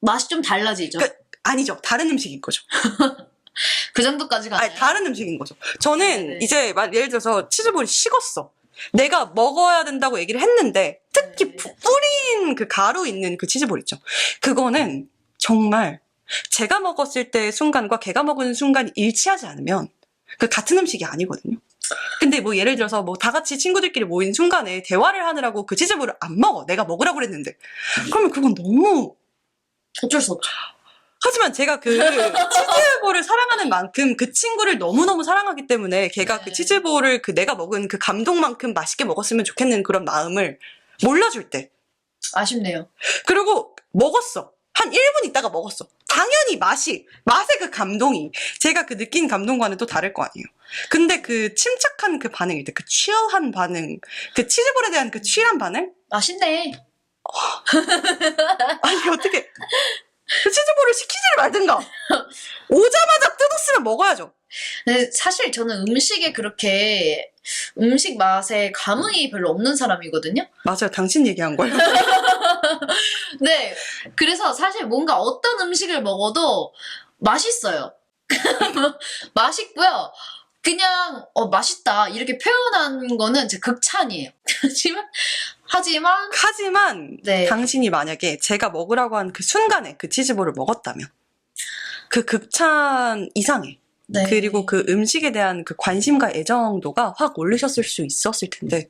맛이 좀 달라지죠. 아니죠. 다른 음식인 거죠. 그 정도까지 가나요? 아니, 다른 음식인 거죠. 저는 네네. 이제 예를 들어서 치즈볼이 식었어. 내가 먹어야 된다고 얘기를 했는데 특히 네. 뿌린 그 가루 있는 그 치즈볼 있죠. 그거는 정말 제가 먹었을 때의 순간과 걔가 먹은 순간이 일치하지 않으면 그 같은 음식이 아니거든요. 근데 뭐 예를 들어서 뭐 다 같이 친구들끼리 모인 순간에 대화를 하느라고 그 치즈볼을 안 먹어. 내가 먹으라고 그랬는데. 그러면 그건 너무 어쩔 수 없죠. 하지만 제가 그 치즈볼을 사랑하는 만큼 그 친구를 너무너무 사랑하기 때문에 걔가 그 네. 치즈볼을 그 내가 먹은 그 감동만큼 맛있게 먹었으면 좋겠는 그런 마음을 몰라줄 때. 아쉽네요. 그리고 먹었어. 한 1분 있다가 먹었어. 당연히 맛의 그 감동이 제가 그 느낀 감동과는 또 다를 거 아니에요. 근데 그 침착한 그 반응일 때, 그 취한 반응, 그 치즈볼에 대한 그 취한 반응? 맛있네. 아니 어떻게 그 치즈볼을 시키지를 말든가. 오자마자 뜯었으면 먹어야죠. 근데 사실 저는 음식에 그렇게 음식 맛에 감흥이 별로 없는 사람이거든요. 맞아요. 당신 얘기한 거예요. 네. 그래서 사실 뭔가 어떤 음식을 먹어도 맛있어요. 맛있고요. 그냥 맛있다 이렇게 표현한 거는 제 극찬이에요. 하지만 네. 당신이 만약에 제가 먹으라고 한 그 순간에 그 치즈볼을 먹었다면 그 극찬 이상의 네. 그리고 그 음식에 대한 그 관심과 애정도가 확 올리셨을 수 있었을 텐데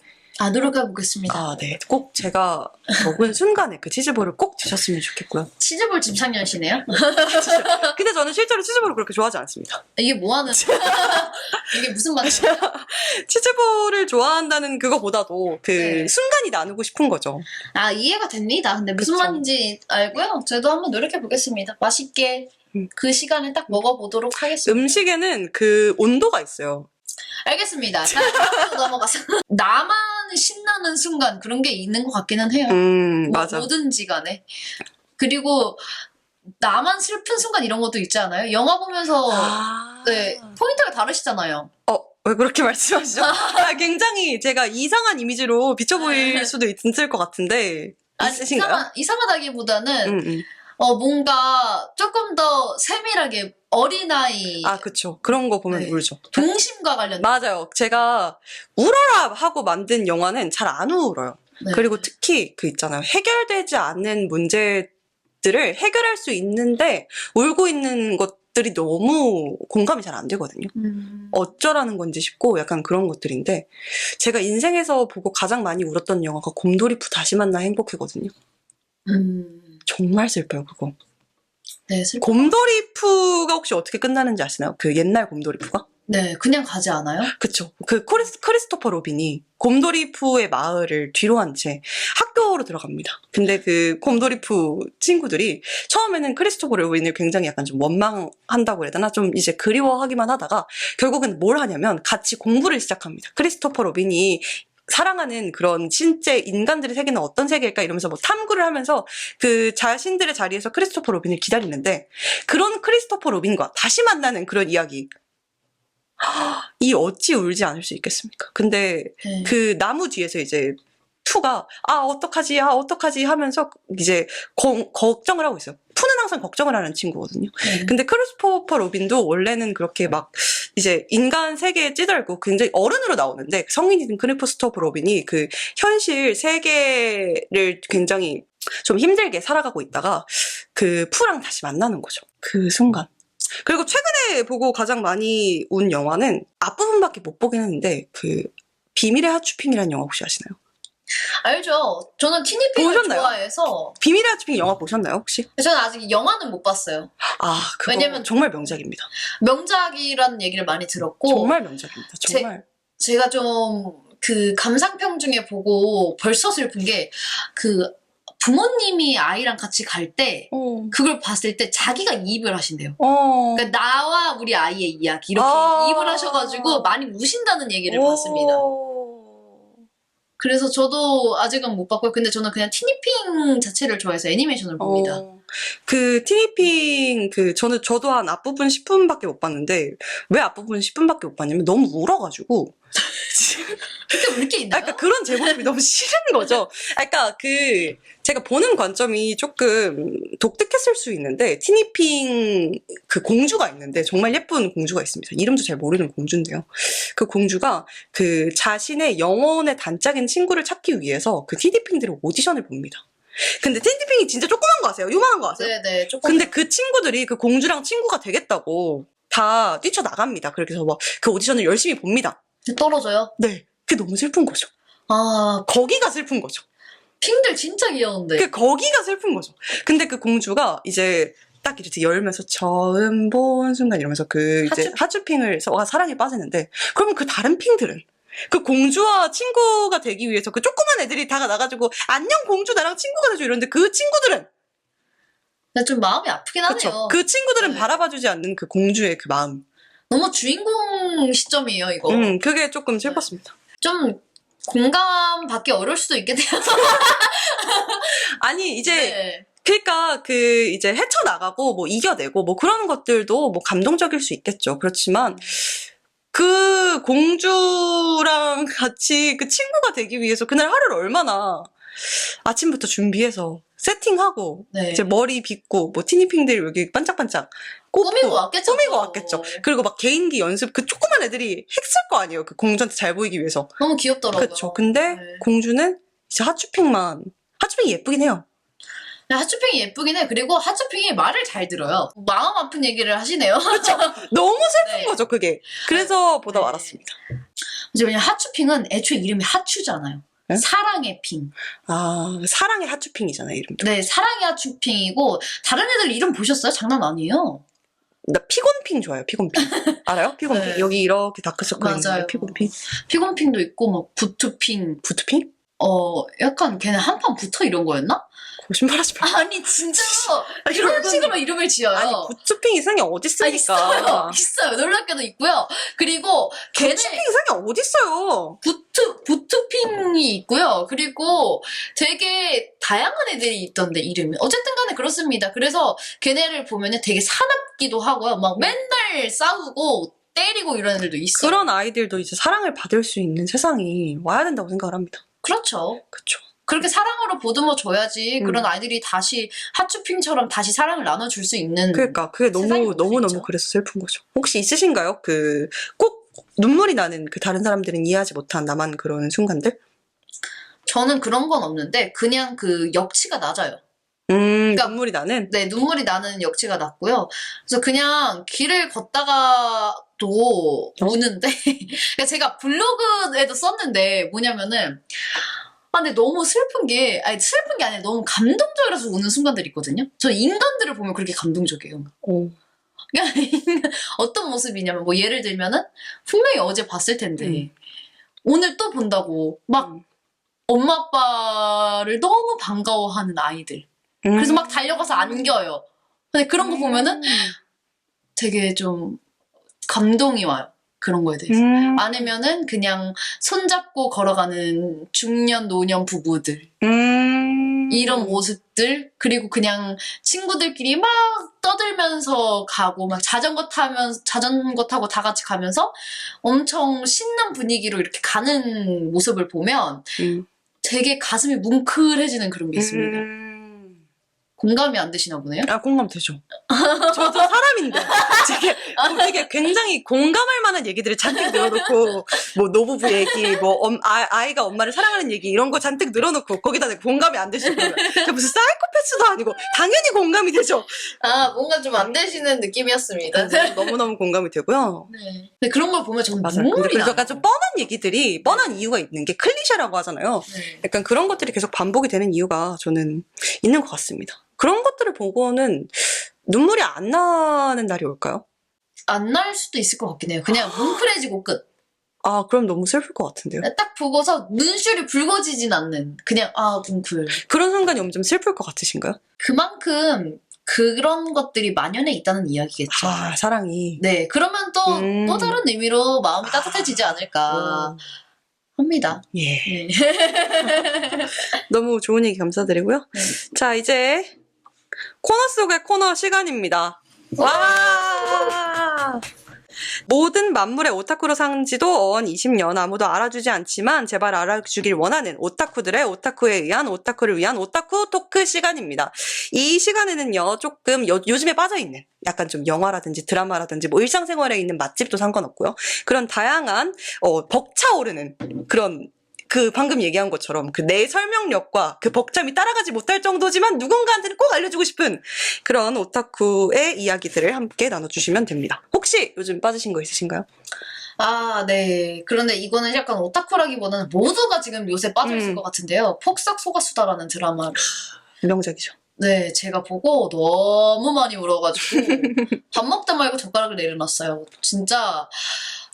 노력해 보겠습니다. 아, 네. 꼭 제가 먹은 순간에 그 치즈볼을 꼭 드셨으면 좋겠고요. 치즈볼 집착년이시네요? 근데 저는 실제로 치즈볼을 그렇게 좋아하지 않습니다. 이게 뭐하는 이게 무슨 맛이에요? 치즈볼을 좋아한다는 그거보다도 그 네. 순간이 나누고 싶은 거죠. 이해가 됩니다. 근데 무슨 그쵸. 말인지 알고요. 저도 한번 노력해 보겠습니다. 맛있게 그 시간에 딱 먹어보도록 하겠습니다. 음식에는 그 온도가 있어요. 알겠습니다. 다음으로 넘어가서 나만 신나는 순간 그런 게 있는 것 같기는 해요. 맞아. 뭐든지 간에. 그리고 나만 슬픈 순간 이런 것도 있지 않아요? 영화 보면서 네, 포인트가 다르시잖아요. 왜 그렇게 말씀하시죠? 굉장히 제가 이상한 이미지로 비춰 보일 수도 있을 것 같은데 있으신가요? 이상하다기보다는 뭔가 조금 더 세밀하게 어린아이 그쵸. 그런 거 보면 네. 울죠. 동심과 관련된 맞아요. 제가 울어라 하고 만든 영화는 잘 안 울어요. 네. 그리고 특히 그 있잖아요. 해결되지 않는 문제들을 해결할 수 있는데 울고 있는 것들이 너무 공감이 잘 안 되거든요. 어쩌라는 건지 싶고 약간 그런 것들인데 제가 인생에서 보고 가장 많이 울었던 영화가 곰돌이푸 다시 만나 행복해거든요. 정말 슬퍼요, 그거. 네, 슬퍼. 곰돌이푸가 혹시 어떻게 끝나는지 아시나요? 그 옛날 곰돌이푸가? 네, 그냥 가지 않아요? 그쵸. 그 크리스토퍼 로빈이 곰돌이푸의 마을을 뒤로 한 채 학교로 들어갑니다. 근데 그 곰돌이푸 친구들이 처음에는 크리스토퍼 로빈을 굉장히 약간 좀 원망한다고 해야 되나? 좀 이제 그리워하기만 하다가 결국은 뭘 하냐면 같이 공부를 시작합니다. 크리스토퍼 로빈이 사랑하는 그런 실제 인간들의 세계는 어떤 세계일까 이러면서 뭐 탐구를 하면서 그 자신들의 자리에서 크리스토퍼 로빈을 기다리는데 그런 크리스토퍼 로빈과 다시 만나는 그런 이야기. 이 어찌 울지 않을 수 있겠습니까? 근데 네. 그 나무 뒤에서 이제 푸가 어떡하지 하면서 이제 걱정을 하고 있어요. 푸는 항상 걱정을 하는 친구거든요. 네. 근데 크리스토퍼 로빈도 원래는 그렇게 막 이제 인간 세계에 찌들고 굉장히 어른으로 나오는데 성인이 된 크리스토퍼 로빈이 그 현실 세계를 굉장히 좀 힘들게 살아가고 있다가 그 푸랑 다시 만나는 거죠. 그 순간. 그리고 최근에 보고 가장 많이 운 영화는 앞부분밖에 못 보긴 했는데 그 비밀의 하츄핑이라는 영화 혹시 아시나요? 알죠. 저는 티니핑을 보셨나요? 좋아해서 비밀의 하츄핑 영화 보셨나요 혹시? 저는 아직 영화는 못 봤어요. 그거 왜냐면 정말 명작입니다. 명작이라는 얘기를 많이 들었고 정말 명작입니다. 정말. 제가 좀 그 감상평 중에 보고 벌써 슬픈 게 그 부모님이 아이랑 같이 갈 때 그걸 봤을 때 자기가 이입을 하신대요. 그러니까 나와 우리 아이의 이야기 이렇게 이입을 하셔가지고 많이 우신다는 얘기를 봤습니다. 그래서 저도 아직은 못 봤고요. 근데 저는 그냥 티니핑 자체를 좋아해서 애니메이션을 봅니다. 그 티니핑 저도 한 앞부분 10분밖에 못 봤는데 왜 앞부분 10분밖에 못 봤냐면 너무 울어가지고 그렇게 울 게 있나요? 그러니까 그런 제 모습이 너무 싫은 거죠. 그러니까 제가 보는 관점이 조금 독특했을 수 있는데 티니핑 그 공주가 있는데 정말 예쁜 공주가 있습니다. 이름도 잘 모르는 공주인데요. 그 공주가 그 자신의 영혼의 단짝인 친구를 찾기 위해서 그 티니핑들의 오디션을 봅니다. 근데 티니핑이 진짜 조그만 거 아세요? 요만한 거 아세요? 네네. 조금. 근데 그 친구들이 그 공주랑 친구가 되겠다고 다 뛰쳐나갑니다. 그래서 막 그 오디션을 열심히 봅니다. 떨어져요? 네. 그게 너무 슬픈 거죠. 아, 거기가 슬픈 거죠. 핑들 진짜 귀여운데. 거기가 슬픈 거죠. 근데 그 공주가 이제 딱 이렇게 열면서 처음 본 순간 이러면서 이제 하츄핑을 사랑에 빠지는데 그러면 그 다른 핑들은 그 공주와 친구가 되기 위해서 그 조그만 애들이 다 나가지고 안녕 공주 나랑 친구가 되죠 이러는데 그 친구들은 근데 좀 마음이 아프긴 하네요. 그쵸. 그 친구들은 네. 바라봐주지 않는 그 공주의 그 마음. 너무 주인공 시점이에요, 이거. 그게 조금 슬펐습니다. 좀 공감받기 어려울 수도 있겠네요. 아니 이제 네. 그러니까 이제 헤쳐나가고 뭐 이겨내고 뭐 그런 것들도 뭐 감동적일 수 있겠죠. 그렇지만 그 공주랑 같이 그 친구가 되기 위해서 그날 하루를 얼마나 아침부터 준비해서 세팅하고 네. 이제 머리 빗고 뭐 티니핑들 여기 반짝반짝 꽂고 꾸미고 왔겠죠. 꾸미고 왔겠죠. 그리고 막 개인기 연습 그 조그만 애들이 했을 거 아니에요. 그 공주한테 잘 보이기 위해서. 너무 귀엽더라고요. 그렇죠. 근데 네. 공주는 이제 하츄핑이 예쁘긴 해요. 근데 하츄핑이 예쁘긴 해. 그리고 하츄핑이 말을 잘 들어요. 마음 아픈 얘기를 하시네요. 너무 슬픈 네. 거죠, 그게. 그래서 보다 네. 말았습니다. 왜냐면 하츄핑은 애초에 이름이 하츄잖아요. 네? 사랑의 핑. 아, 사랑의 하츄핑이잖아요, 이름도. 네, 사랑의 하츄핑이고 다른 애들 이름 보셨어요? 장난 아니에요. 나 피곤핑 좋아요, 피곤핑. 알아요? 피곤핑. 네. 여기 이렇게 다크서클 있는 맞아요. 피곤핑. 피곤핑도 있고 뭐 부투핑. 부트핑? 약간 걔네 한판 붙어 이런 거였나? 거짓말하지 마. 아니 진짜로 아니, 이런 여러분. 식으로 이름을 지어요. 아니, 부트핑 이상이 어딨습니까? 있어요. 놀랍게도 있고요. 그리고 걔네 부트핑 이상이 어딨어요? 부투핑이 있고요. 그리고 되게 다양한 애들이 있던데 이름이. 어쨌든 간에 그렇습니다. 그래서 걔네를 보면은 되게 사납기도 하고요. 막 맨날 싸우고 때리고 이런 애들도 있어요. 그런 아이들도 이제 사랑을 받을 수 있는 세상이 와야 된다고 생각을 합니다. 그렇죠. 그쵸. 그렇게 사랑으로 보듬어 줘야지 그런 아이들이 다시 하츄핑처럼 다시 사랑을 나눠줄 수 있는. 그러니까 그게 세상이 올수 너무너무 있죠. 그래서 슬픈 거죠. 혹시 있으신가요? 꼭 눈물이 나는 그 다른 사람들은 이해하지 못한 나만 그러는 순간들? 저는 그런 건 없는데 그냥 그 역치가 낮아요. 눈물이 나는? 네, 눈물이 나는 역치가 낮고요. 그래서 그냥 길을 걷다가도 우는데 그러니까 제가 블로그에도 썼는데 뭐냐면은 근데 너무 슬픈 게 아니라 너무 감동적이라서 우는 순간들이 있거든요. 저 인간들을 보면 그렇게 감동적이에요. 그러니까 어떤 모습이냐면 뭐 예를 들면은 분명히 어제 봤을 텐데 오늘 또 본다고 막 엄마 아빠를 너무 반가워하는 아이들. 그래서 막 달려가서 안겨요. 근데 그런 거 보면은 되게 좀 감동이 와요. 그런 거에 대해서. 아니면은 그냥 손잡고 걸어가는 중년 노년 부부들. 이런 모습들. 그리고 그냥 친구들끼리 막 떠들면서 가고 막 자전거 타고 다 같이 가면서 엄청 신난 분위기로 이렇게 가는 모습을 보면 되게 가슴이 뭉클해지는 그런 게 있습니다. 공감이 안 되시나 보네요? 아, 공감되죠. 저도 사람인데 되게 굉장히 공감할 만한 얘기들을 잔뜩 늘어놓고 뭐 노부부 얘기, 뭐 아이가 엄마를 사랑하는 얘기 이런 거 잔뜩 늘어놓고 거기다 공감이 안 되시고요. 무슨 사이코패스도 아니고 당연히 공감이 되죠. 뭔가 좀 안 되시는 느낌이었습니다. 너무너무 공감이 되고요. 네. 근데 그런 걸 보면 저는 맞아요. 눈물이 그래서 나요. 약간 좀 뻔한 얘기들이 뻔한 이유가 있는 게 클리셰라고 하잖아요. 네. 약간 그런 것들이 계속 반복이 되는 이유가 저는 있는 것 같습니다. 그런 것들을 보고는 눈물이 안 나는 날이 올까요? 안 날 수도 있을 것 같긴 해요. 그냥 뭉클해지고 끝. 아, 그럼 너무 슬플 것 같은데요. 딱 보고서 눈시울이 붉어지진 않는 그냥 뭉클. 그런 순간이 오면 좀 슬플 것 같으신가요? 그만큼 그런 것들이 만연해 있다는 이야기겠죠. 아, 사랑이. 네, 그러면 또 다른 의미로 마음이 따뜻해지지 않을까 합니다. 예. 네. 너무 좋은 얘기 감사드리고요. 네. 자, 이제 코너 속의 코너 시간입니다. 와! 모든 만물의 오타쿠로 산 지도 어언 20년 아무도 알아주지 않지만 제발 알아주길 원하는 오타쿠들의 오타쿠에 의한 오타쿠를 위한 오타쿠 토크 시간입니다. 이 시간에는요 조금 요즘에 빠져있는 약간 좀 영화라든지 드라마라든지 뭐 일상생활에 있는 맛집도 상관없고요. 그런 다양한 벅차오르는 그런 그 방금 얘기한 것처럼 그 내 설명력과 그 벅참이 따라가지 못할 정도지만 누군가한테는 꼭 알려주고 싶은 그런 오타쿠의 이야기들을 함께 나눠주시면 됩니다. 혹시 요즘 빠지신 거 있으신가요? 아, 네. 그런데 이거는 약간 오타쿠라기보다는 모두가 지금 요새 빠져있을 것 같은데요. 폭삭 소가수다라는 드라마를. 명작이죠. 네, 제가 보고 너무 많이 울어가지고 밥 먹다 말고 젓가락을 내려놨어요. 진짜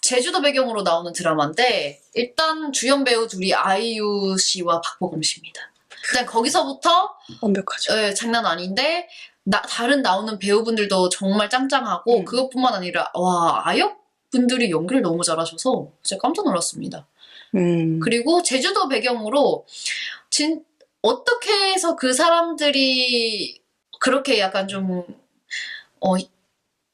제주도 배경으로 나오는 드라마인데 일단 주연 배우 둘이 아이유 씨와 박보검 씨입니다. 일단 거기서부터 완벽하죠. 네, 장난 아닌데 다른 나오는 배우분들도 정말 짱짱하고 그것뿐만 아니라 와 아역 분들이 연기를 너무 잘하셔서 진짜 깜짝 놀랐습니다. 그리고 제주도 배경으로 어떻게 해서 그 사람들이 그렇게 약간 좀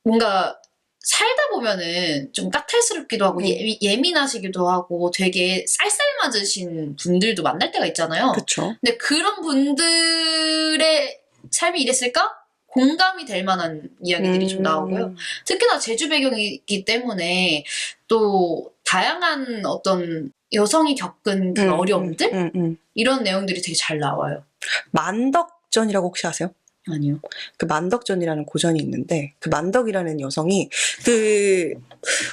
뭔가 살다 보면은 좀 까탈스럽기도 하고 예민하시기도 하고 되게 쌀쌀맞으신 분들도 만날 때가 있잖아요. 그렇죠. 근데 그런 분들의 삶이 이랬을까? 공감이 될 만한 이야기들이 좀 나오고요. 특히나 제주 배경이기 때문에 또 다양한 어떤 여성이 겪은 그 어려움들? 이런 내용들이 되게 잘 나와요. 만덕전이라고 혹시 아세요? 아니요. 그 만덕전이라는 고전이 있는데 그 만덕이라는 여성이 그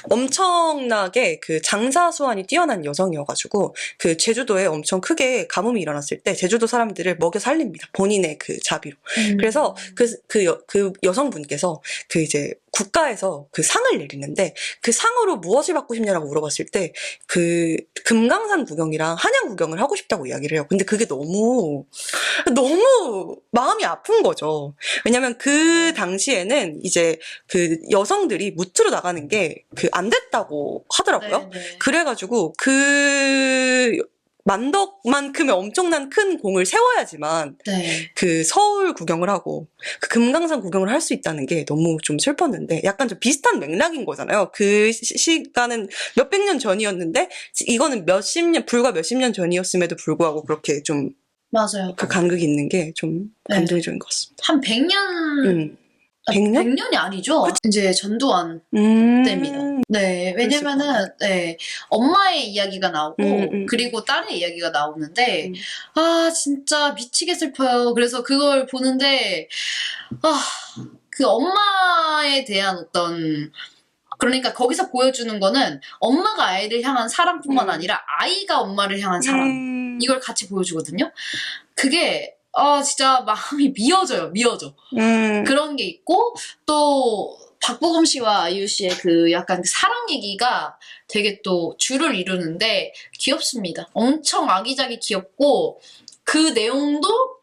엄청나게 그 장사 수완이 뛰어난 여성이어가지고 그 제주도에 엄청 크게 가뭄이 일어났을 때 제주도 사람들을 먹여 살립니다. 본인의 그 자비로. 그래서 그 여성분께서 그 이제 국가에서 그 상을 내리는데 그 상으로 무엇을 받고 싶냐라고 물어봤을 때 그 금강산 구경이랑 한양 구경을 하고 싶다고 이야기를 해요. 근데 그게 너무 마음이 아픈 거죠. 왜냐면 그 당시에는 이제 그 여성들이 무트로 나가는 게 그 안 됐다고 하더라고요. 네네. 그래가지고 그 만덕만큼의 엄청난 큰 공을 세워야지만 네. 그 서울 구경을 하고 그 금강산 구경을 할 수 있다는 게 너무 좀 슬펐는데 약간 좀 비슷한 맥락인 거잖아요. 그 시간은 몇백 년 전이었는데 이거는 불과 몇십 년 전이었음에도 불구하고 그렇게 좀 맞아요. 그 간극이 있는 게 좀 감동적인 것 같습니다. 한 100년 100년? 100년이 아니죠. 이제 전두환 때입니다. 네, 왜냐면은 네, 엄마의 이야기가 나오고 그리고 딸의 이야기가 나오는데 아 진짜 미치게 슬퍼요. 그래서 그걸 보는데 그 엄마에 대한 어떤 그러니까 거기서 보여주는 거는 엄마가 아이를 향한 사랑뿐만 아니라 아이가 엄마를 향한 사랑 이걸 같이 보여주거든요. 그게 진짜 마음이 미어져. 그런 게 있고, 또, 박보검 씨와 아이유 씨의 그 약간 사랑 얘기가 되게 또 줄을 이루는데 귀엽습니다. 엄청 아기자기 귀엽고, 그 내용도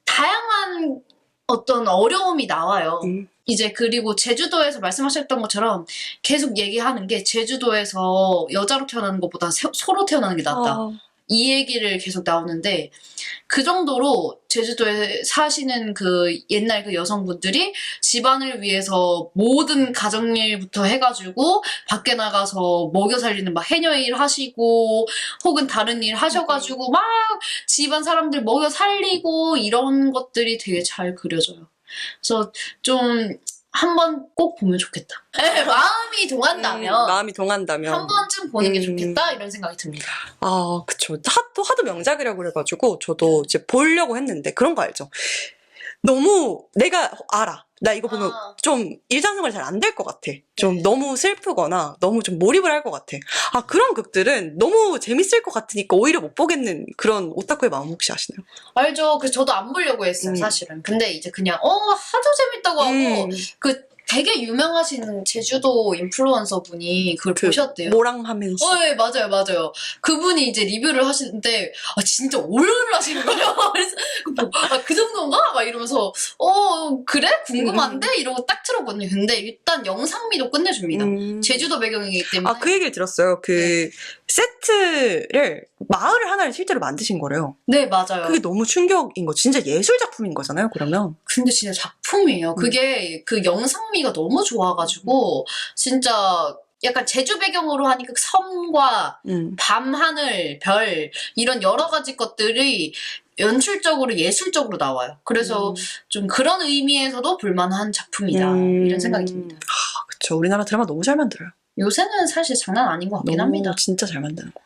다양한 어떤 어려움이 나와요. 이제 그리고 제주도에서 말씀하셨던 것처럼 계속 얘기하는 게 제주도에서 여자로 태어나는 것보다 소로 태어나는 게 낫다. 이 얘기를 계속 나오는데 그 정도로 제주도에 사시는 그 옛날 그 여성분들이 집안을 위해서 모든 가정일부터 해가지고 밖에 나가서 먹여 살리는 막 해녀일 하시고 혹은 다른 일 하셔가지고 막 집안 사람들 먹여 살리고 이런 것들이 되게 잘 그려져요. 그래서 좀 한번 꼭 보면 좋겠다. 네, 마음이 동한다면 한 번쯤 보는 게 좋겠다 이런 생각이 듭니다. 아, 그쵸. 하도 명작이라고 그래가지고 저도 이제 보려고 했는데 그런 거 알죠? 너무 내가 알아. 나 이거 보면 좀 일상생활 잘 안 될 것 같아. 좀 너무 슬프거나 너무 좀 몰입을 할 것 같아. 그런 극들은 너무 재밌을 것 같으니까 오히려 못 보겠는 그런 오타쿠의 마음 혹시 아시나요? 알죠. 그래서 저도 안 보려고 했어요, 사실은. 근데 이제 그냥 하도 재밌다고 하고 그 되게 유명하신 제주도 인플루언서 분이 그걸 보셨대요. 모랑하면서. 네, 맞아요, 맞아요. 그분이 이제 리뷰를 하시는데, 진짜 오열을 하시는 거예요. 그래서, 그 정도인가? 막 이러면서, 그래? 궁금한데? 이러고 딱 들었거든요. 근데 일단 영상미도 끝내줍니다. 제주도 배경이기 때문에. 그 얘기를 들었어요. 세트를, 마을 하나를 실제로 만드신 거래요. 네, 맞아요. 그게 너무 충격인 거. 진짜 예술 작품인 거잖아요, 그러면. 근데 진짜 작품이에요. 그게 그 영상미가 너무 좋아가지고, 진짜 약간 제주 배경으로 하니까 섬과 밤, 하늘, 별, 이런 여러 가지 것들이 연출적으로 예술적으로 나와요. 그래서 좀 그런 의미에서도 볼만한 작품이다. 이런 생각이 듭니다. 그쵸. 우리나라 드라마 너무 잘 만들어요. 요새는 사실 장난 아닌 것 같긴 합니다. 진짜 잘 만드는 거.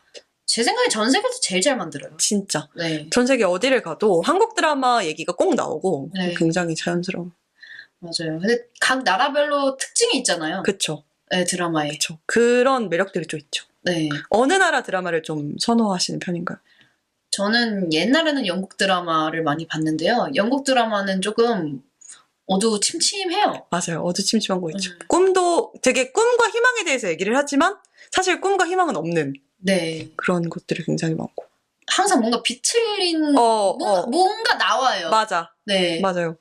제 생각에 전 세계에서 제일 잘 만들어요. 진짜. 네. 전 세계 어디를 가도 한국 드라마 얘기가 꼭 나오고 네. 굉장히 자연스러운. 맞아요. 근데 각 나라별로 특징이 있잖아요. 그쵸. 네, 드라마에. 그쵸. 그런 매력들이 좀 있죠. 네. 어느 나라 드라마를 좀 선호하시는 편인가요? 저는 옛날에는 영국 드라마를 많이 봤는데요. 영국 드라마는 조금 어두침침해요. 맞아요. 어두침침한 거 있죠. 꿈도 되게 꿈과 희망에 대해서 얘기를 하지만 사실 꿈과 희망은 없는 네. 그런 것들이 굉장히 많고. 항상 뭔가 비틀린 뭔가 나와요. 맞아. 네. 맞아요.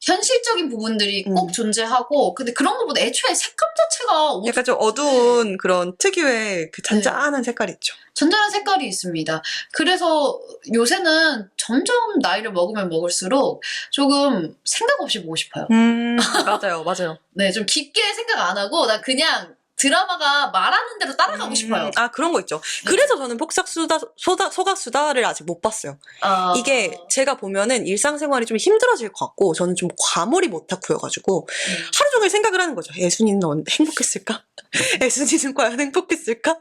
현실적인 부분들이 꼭 존재하고 근데 그런 것보다 애초에 색감 자체가 약간 좀 어두운 그런 특유의 그 잔잔한 색깔이 있죠. 잔잔한 색깔이 있습니다. 그래서 요새는 점점 나이를 먹으면 먹을수록 조금 생각 없이 보고 싶어요. 맞아요. 맞아요. 네, 좀 깊게 생각 안 하고 나 그냥 드라마가 말하는 대로 따라가고 싶어요. 그런 거 있죠. 그래서 저는 폭삭소가수다를 아직 못 봤어요. 이게 제가 보면은 일상생활이 좀 힘들어질 것 같고 저는 좀 과몰입 오타쿠여가지고 하루 종일 생각을 하는 거죠. 애순이는 행복했을까? 애순이는 과연 행복했을까?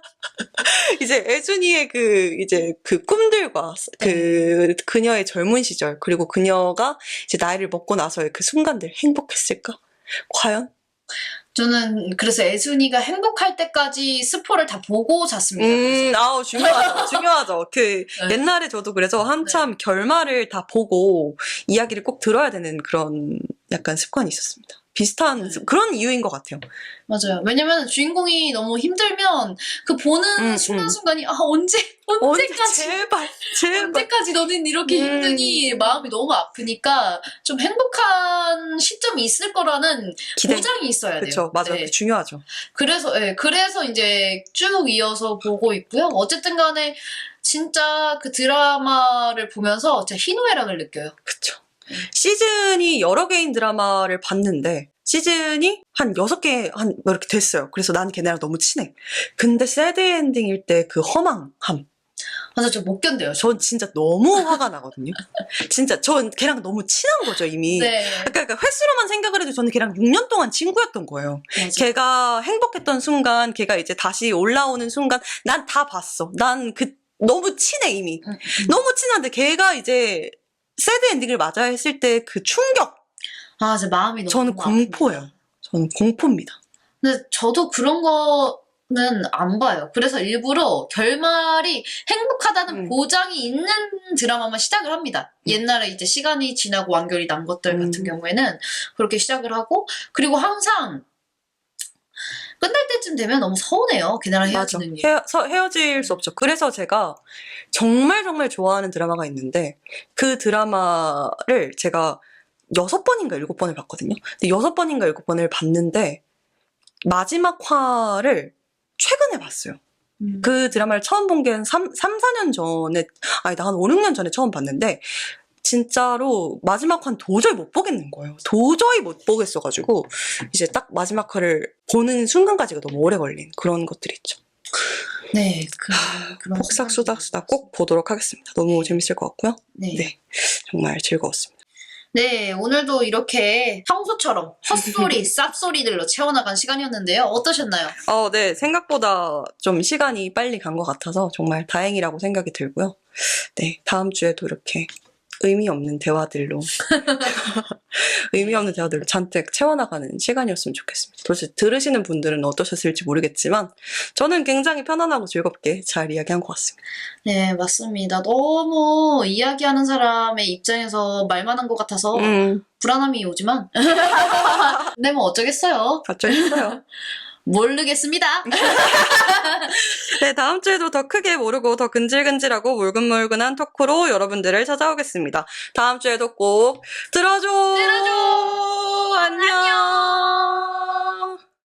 이제 애순이의 그 꿈들과 그녀의 젊은 시절 그리고 그녀가 이제 나이를 먹고 나서의 그 순간들 행복했을까? 과연? 저는 그래서 애순이가 행복할 때까지 스포를 다 보고 잤습니다. 중요하죠. 중요하죠. 옛날에 저도 그래서 한참 결말을 다 보고 이야기를 꼭 들어야 되는 그런 약간 습관이 있었습니다. 비슷한 그런 이유인 것 같아요. 맞아요. 왜냐면 주인공이 너무 힘들면 그 보는 순간순간이 언제까지 언제까지 너는 이렇게 힘드니 마음이 너무 아프니까 좀 행복한 시점이 있을 거라는 보장이 있어야 돼요. 그렇죠. 맞아요. 네. 중요하죠. 그래서 이제 쭉 이어서 보고 있고요. 어쨌든 간에 진짜 그 드라마를 보면서 진짜 희노애락을 느껴요. 그렇죠. 시즌이 여러 개인 드라마를 봤는데 시즌이 한 6개 뭐 이렇게 됐어요. 그래서 난 걔네랑 너무 친해. 근데 새드 엔딩일 때 그 허망함. 맞아, 저 못 견뎌요. 전 진짜 너무 화가 나거든요. 진짜 전 걔랑 너무 친한 거죠 이미. 네. 그러니까 횟수로만 생각을 해도 저는 걔랑 6년 동안 친구였던 거예요. 맞아. 걔가 행복했던 순간, 걔가 이제 다시 올라오는 순간 난 다 봤어. 난 너무 친해 이미. 너무 친한데 걔가 이제 새드 엔딩을 맞아야 했을 때 그 충격. 제 마음이 너무 저는 공포예요. 아픕니다. 저는 공포입니다. 근데 저도 그런 거는 안 봐요. 그래서 일부러 결말이 행복하다는 보장이 있는 드라마만 시작을 합니다. 옛날에 이제 시간이 지나고 완결이 난 것들 같은 경우에는 그렇게 시작을 하고 그리고 항상 끝날 때쯤 되면 너무 서운해요. 걔네랑 헤어지는 게. 헤어질 수 없죠. 그래서 제가 정말 정말 좋아하는 드라마가 있는데 그 드라마를 제가 6번인가 7번을 봤거든요. 근데 6번인가 7번을 봤는데 마지막 화를 최근에 봤어요. 그 드라마를 처음 본 게 한 4년 전에 한 5, 6년 전에 처음 봤는데 진짜로 마지막 화는 도저히 못 보겠는 거예요. 도저히 못 보겠어가지고 이제 딱 마지막 화를 보는 순간까지가 너무 오래 걸린 그런 것들이 있죠. 네, 그런 폭삭소다수다 꼭 보도록 하겠습니다. 너무 재밌을 것 같고요. 네, 정말 즐거웠습니다. 네, 오늘도 이렇게 평소처럼 헛소리, 쌉소리들로 채워나간 시간이었는데요. 어떠셨나요? 네, 생각보다 좀 시간이 빨리 간 것 같아서 정말 다행이라고 생각이 들고요. 네, 다음 주에도 이렇게 의미 없는 대화들로 의미 없는 대화들로 잔뜩 채워나가는 시간이었으면 좋겠습니다. 도대체 들으시는 분들은 어떠셨을지 모르겠지만 저는 굉장히 편안하고 즐겁게 잘 이야기한 것 같습니다. 네, 맞습니다. 너무 이야기하는 사람의 입장에서 말만 한 것 같아서 불안함이 오지만 네, 뭐 어쩌겠어요. 어쩌겠어요. 모르겠습니다. 네, 다음 주에도 더 크게 모르고 더 근질근질하고 물근물근한 토크로 여러분들을 찾아오겠습니다. 다음 주에도 꼭 들어줘! 들어줘!